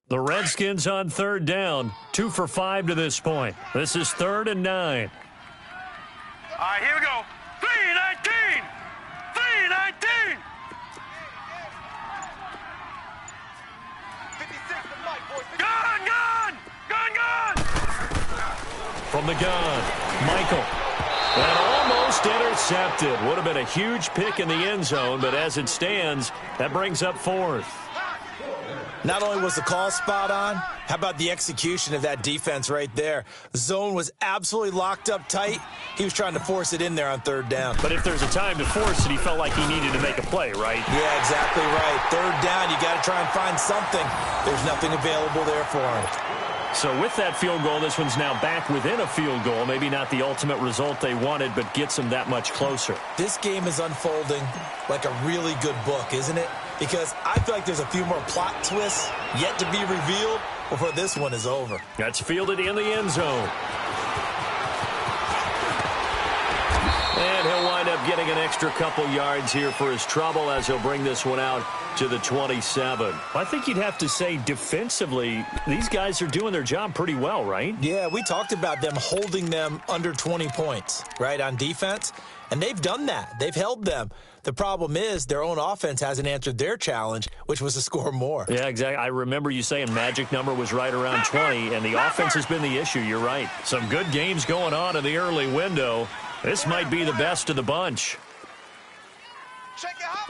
The Redskins on third down. 2 for 5 to this point. This is 3rd and 9.
All right, here we go. 3-19. 3-19. 56 to Mike, boys. Gun, gun. Gun, gun.
From the gun, Michael. And almost intercepted. Would have been a huge pick in the end zone, but as it stands, that brings up 4th.
Not only was the call spot on, how about the execution of that defense right there? The zone was absolutely locked up tight. He was trying to force it in there on third down.
But if there's a time to force it, he felt like he needed to make a play, right?
Yeah, exactly right. Third down, you got to try and find something. There's nothing available there for him.
So with that field goal, this one's now back within a field goal. Maybe not the ultimate result they wanted, but gets them that much closer.
This game is unfolding like a really good book, isn't it? Because I feel like there's a few more plot twists yet to be revealed before this one is over.
That's fielded in the end zone. And he'll wind up up getting an extra couple yards here for his trouble as he'll bring this one out to the 27. I think you'd have to say defensively, these guys are doing their job pretty well, right?
Yeah, we talked about them holding them under 20 points, right, on defense. And they've done that. They've held them. The problem is their own offense hasn't answered their challenge, which was to score more.
Yeah, exactly. I remember you saying magic number was right around 20, and the offense has been the issue. You're right. Some good games going on in the early window. This might be the best of the bunch.
Check it out,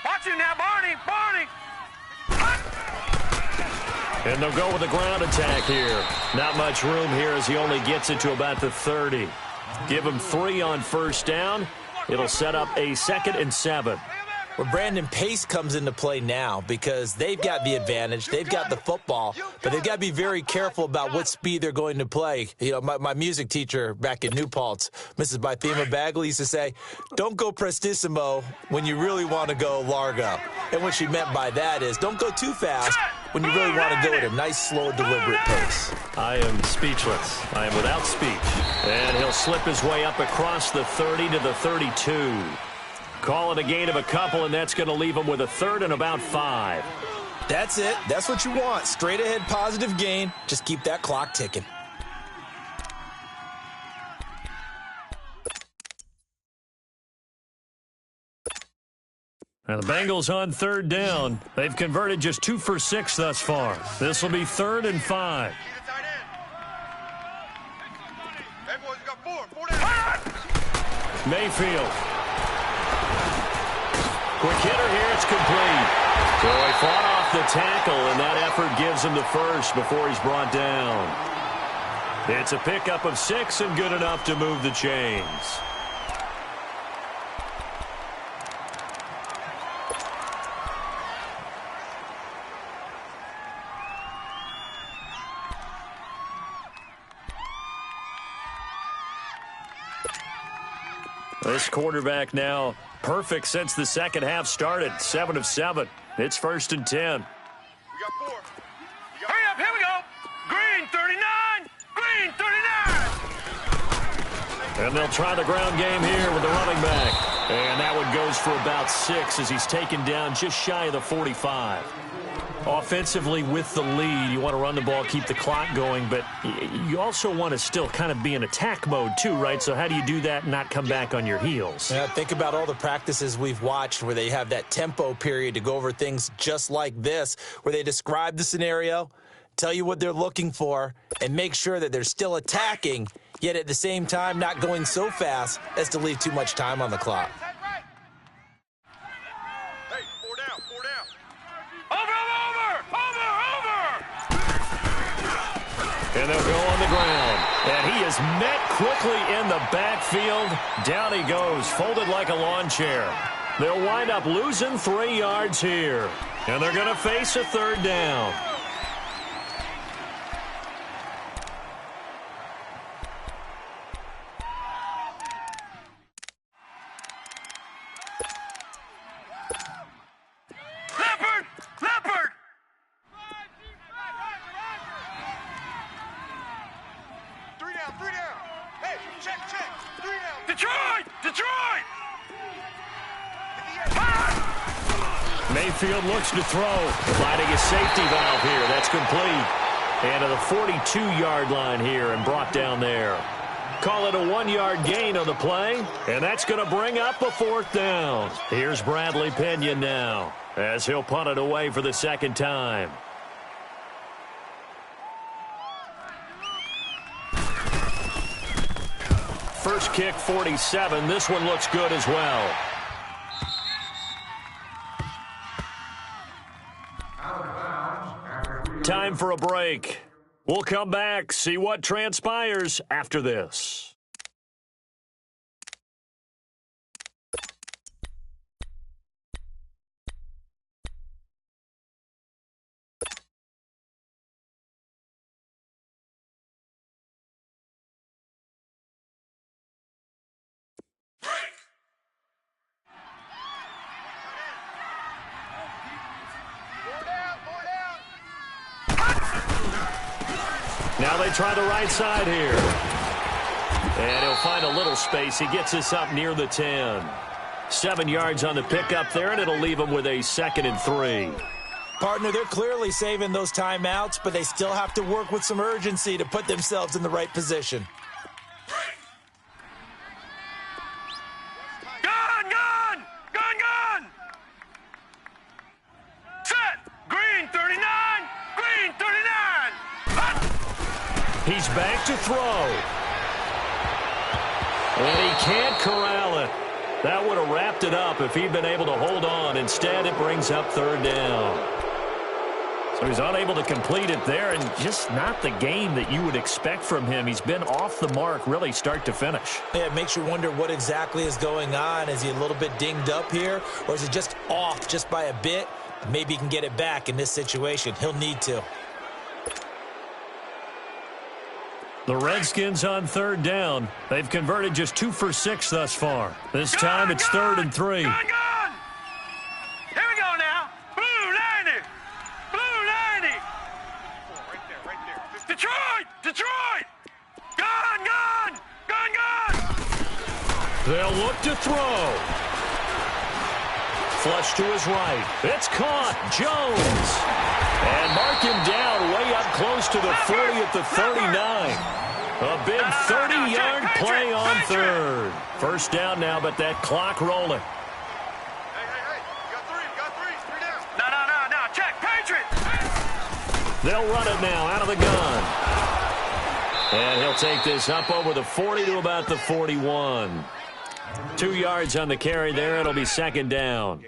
watch it now, Barney.
And they'll go with a ground attack here. Not much room here as he only gets it to about the 30. Give him 3 on first down. It'll set up a 2nd and 7.
Well, Brandon, pace comes into play now because they've got the advantage. They've got the football, but they've got to be very careful about what speed they're going to play. You know, my music teacher back in New Paltz, Mrs. Bythema Bagley, used to say, don't go prestissimo when you really want to go largo. And what she meant by that is don't go too fast when you really want to go at a nice, slow, deliberate pace.
I am speechless. I am without speech. And he'll slip his way up across the 30 to the 32. Call it a gain of a couple, and that's going to leave him with a 3rd and about 5.
That's it. That's what you want. Straight ahead positive gain. Just keep that clock ticking.
Now the Bengals on 3rd down. They've converted just 2 for 6 thus far. This will be 3rd and 5. Mayfield. Quick hitter here, it's complete. So he fought off the tackle, and that effort gives him the first before he's brought down. It's a pickup of 6 and good enough to move the chains. This quarterback now perfect since the second half started. 7 of 7. It's 1st and 10.
We got 4. Hurry up, here we go. Green 39. Green 39.
And they'll try the ground game here with the running back. And that one goes for about 6 as he's taken down just shy of the 45. Offensively with the lead, you want to run the ball, keep the clock going, but you also want to still kind of be in attack mode too, right? So how do you do that and not come back on your heels?
Yeah, think about all the practices we've watched where they have that tempo period to go over things just like this, where they describe the scenario, tell you what they're looking for, and make sure that they're still attacking, yet at the same time not going so fast as to leave too much time on the clock.
Hey, 4 down.
And they'll go on the ground. And he is met quickly in the backfield. Down he goes, folded like a lawn chair. They'll wind up losing 3 yards here. And they're going to face a 3rd down.
Leopard! 3 down. Hey, check. 3 down. Detroit!
Mayfield looks to throw, finding a safety valve here. That's complete. And to the 42-yard line here and brought down there. Call it a 1-yard gain on the play, and that's going to bring up a 4th down. Here's Bradley Pinion now as he'll punt it away for the 2nd time. First kick, 47. This one looks good as well. Time for a break. We'll come back, see what transpires after this. Now they try the right side here. And he'll find a little space. He gets us up near the 10. 7 yards on the pickup there, and it'll leave him with a 2nd and 3.
Partner, they're clearly saving those timeouts, but they still have to work with some urgency to put themselves in the right position.
Gun, gun! Gun, gun! Set! Green 39! Green 39! Hot!
He's back to throw. And he can't corral it. That would have wrapped it up if he'd been able to hold on. Instead, it brings up 3rd down. So he's unable to complete it there, and just not the game that you would expect from him. He's been off the mark really start to finish.
Yeah, it makes you wonder what exactly is going on. Is he a little bit dinged up here, or is it just off just by a bit? Maybe he can get it back in this situation. He'll need to.
The Redskins on 3rd down. They've converted just 2 for 6 thus far. This time it's 3rd and 3.
Gun, gun! Here we go now. Blue 90! Blue 90! Right there. Detroit! Detroit! Gun, gun! Gun, gun!
They'll look to throw. Flush to his right. It's caught. Jones. And mark him down way up close to the 40 at the 39. A big 30-yard play on 3rd. 1st down now, but that clock rolling.
Hey. You got three. 3 down. No. Check. Patriot!
They'll run it now out of the gun. And he'll take this up over the 40 to about the 41. 2 yards on the carry there. It'll be 2nd down.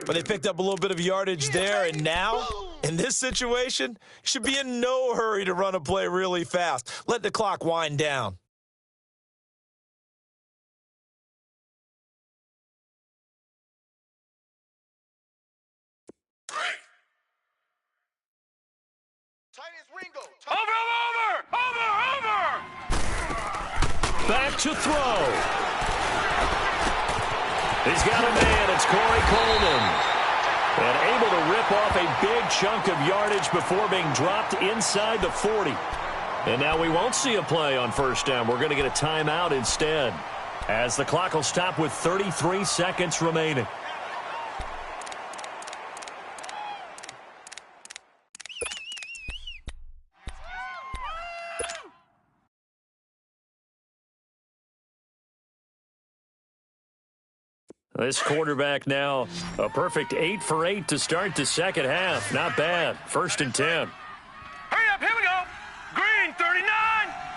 But they picked up a little bit of yardage there, and now, in this situation, should be in no hurry to run a play really fast. Let the clock wind down.
Over!
Back to throw. He's got a man. It's Corey Coleman. And able to rip off a big chunk of yardage before being dropped inside the 40. And now we won't see a play on 1st down. We're going to get a timeout instead, as the clock will stop with 33 seconds remaining. This quarterback now a perfect 8 for 8 to start the 2nd half. Not bad. 1st and 10.
Hurry up, here we go. Green 39!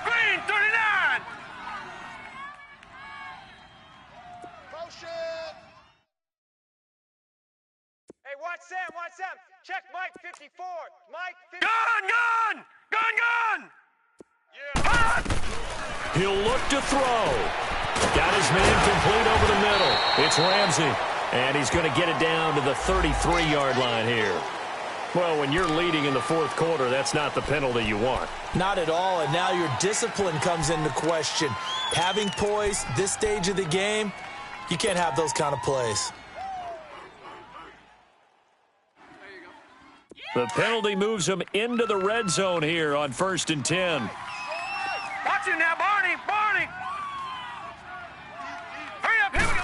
Green 39!
Motion! Hey, watch Sam. Check Mike 54. Mike 54.
Gun! Yeah.
He'll look to throw. Got his man complete over the middle. It's Ramsey, and he's going to get it down to the 33-yard line here. Well, when you're leading in the 4th quarter, that's not the penalty you want.
Not at all, and now your discipline comes into question. Having poise this stage of the game, you can't have those kind of plays.
The penalty moves him into the red zone here on 1st and 10.
Watch it now, Barney! Hurry up, here we go!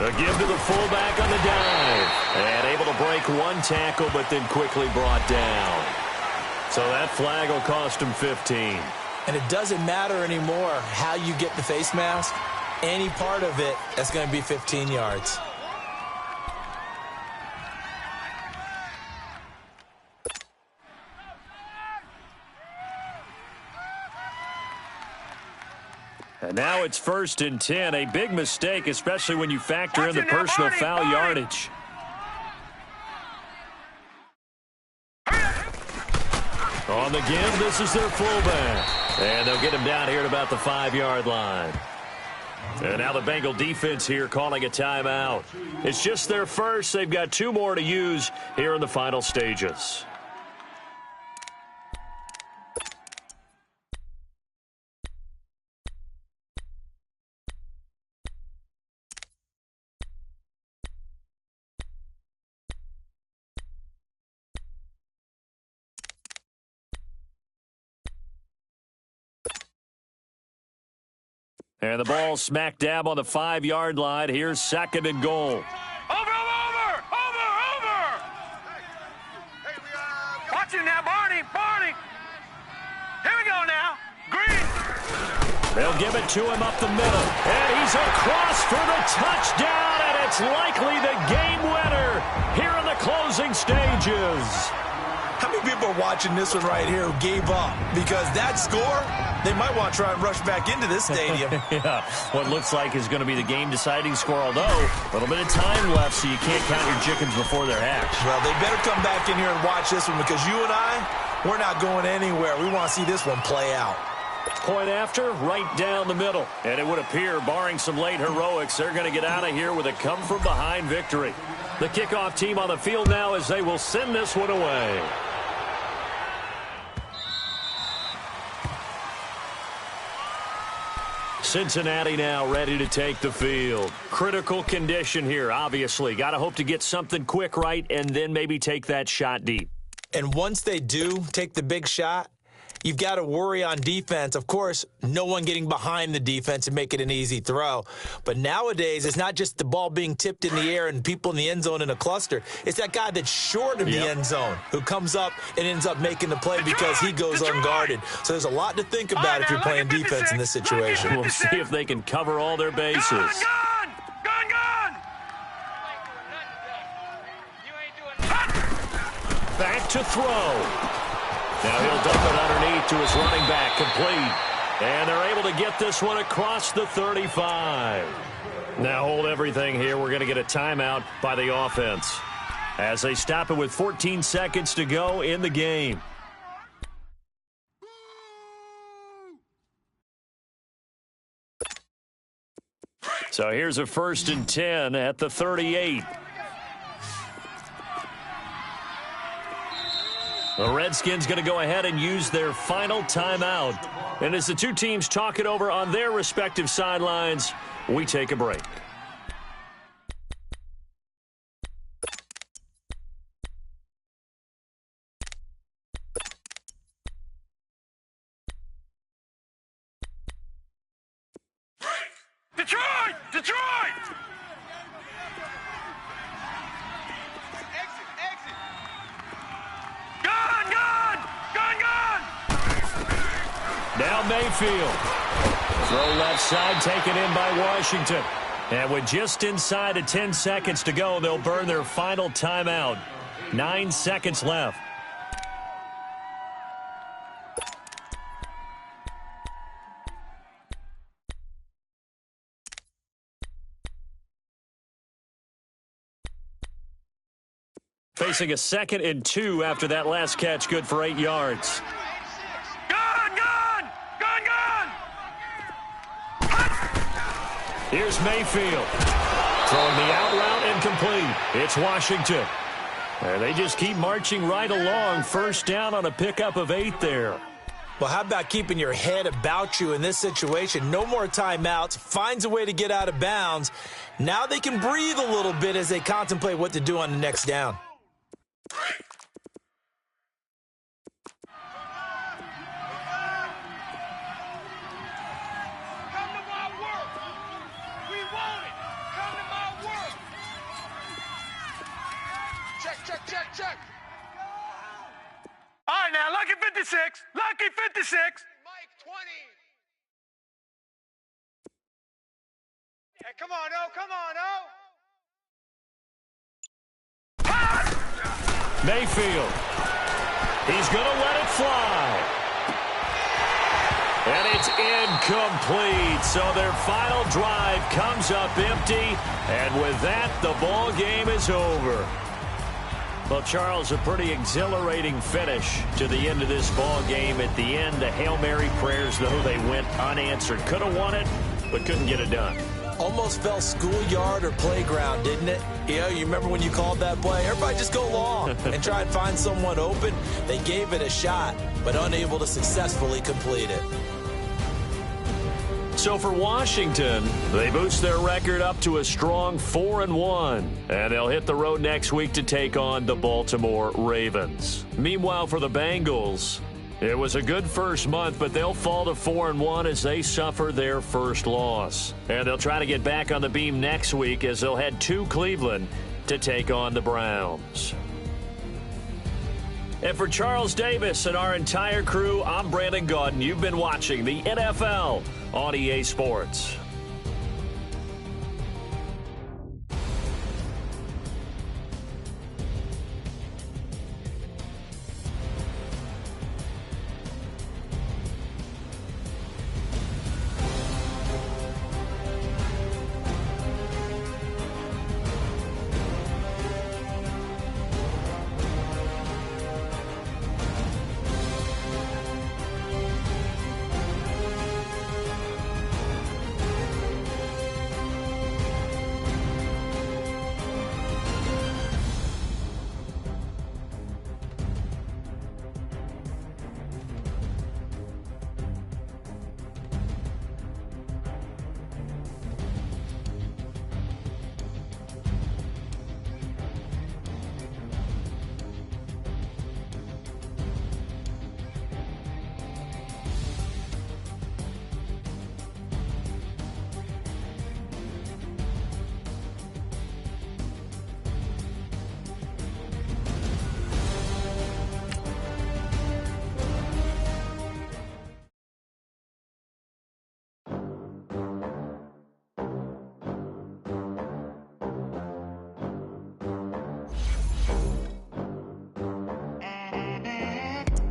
A give to the fullback on the dive. And able to break 1 tackle, but then quickly brought down. So that flag will cost him 15.
And it doesn't matter anymore how you get the face mask. Any part of it, that's going to be 15 yards.
And now it's 1st and 10. A big mistake, especially when you factor in the personal foul yardage. On the give, this is their fullback. And they'll get him down here at about the 5-yard line. And now the Bengal defense here calling a timeout. It's just their first. They've got 2 more to use here in the final stages. And the ball smack dab on the 5-yard line. Here's 2nd and goal.
Over! Watch him now, Barney! Here we go now. Green!
They'll give it to him up the middle. And he's across for the touchdown, and it's likely the game winner here in the closing stages.
How many people are watching this one right here who gave up? Because that score, they might want to try and rush back into this stadium.
Yeah, what looks like is going to be the game-deciding score, although a little bit of time left, so you can't count your chickens before they're hatched.
Well, they better come back in here and watch this one, because you and I, we're not going anywhere. We want to see this one play out.
Point after, right down the middle. And it would appear, barring some late heroics, they're going to get out of here with a come-from-behind victory. The kickoff team on the field now as they will send this one away. Cincinnati now ready to take the field. Critical condition here, obviously. Got to hope to get something quick right and then maybe take that shot deep.
And once they do take the big shot, you've got to worry on defense. Of course, no one getting behind the defense and make it an easy throw. But nowadays, it's not just the ball being tipped in the air and people in the end zone in a cluster. It's that guy that's short of the end zone who comes up and ends up making the play because he goes unguarded. So there's a lot to think about if you're playing defense in this situation.
We'll see if they can cover all their bases.
Gone!
Back to throw. Now he'll dump it underneath to his running back, complete. And they're able to get this one across the 35. Now hold everything here. We're going to get a timeout by the offense as they stop it with 14 seconds to go in the game. So here's a 1st and 10 at the 38. The Redskins going to go ahead and use their final timeout. And as the two teams talk it over on their respective sidelines, we take a break.
Detroit!
Now Mayfield. Throw left side, taken in by Washington. And with just inside of 10 seconds to go, they'll burn their final timeout. 9 seconds left. Facing a 2nd and 2 after that last catch, good for 8 yards. Here's Mayfield. Throwing the out route and complete. It's Washington. And they just keep marching right along. 1st down on a pickup of 8 there.
Well, how about keeping your head about you in this situation? No more timeouts. Finds a way to get out of bounds. Now they can breathe a little bit as they contemplate what to do on the next down.
Check.
All right, now, lucky 56. Lucky 56.
Mike, 20. Hey, come on, oh.
Mayfield. He's going to let it fly. And it's incomplete. So their final drive comes up empty. And with that, the ball game is over. Well, Charles, a pretty exhilarating finish to the end of this ball game. At the end, the Hail Mary prayers, though, they went unanswered. Could have won it, but couldn't get it done.
Almost felt schoolyard or playground, didn't it? You remember when you called that play? Everybody just go long and try and find someone open. They gave it a shot, but unable to successfully complete it.
So for Washington, they boost their record up to a strong 4-1. And they'll hit the road next week to take on the Baltimore Ravens. Meanwhile, for the Bengals, It was a good first month, but they'll fall to 4-1 as they suffer their first loss. And they'll try to get back on the beam next week as they'll head to Cleveland to take on the Browns. And for Charles Davis and our entire crew, I'm Brandon Gaudin. You've been watching the NFL on EA Sports.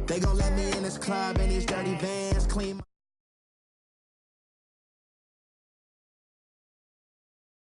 They gon' let me in this club in these dirty vans, clean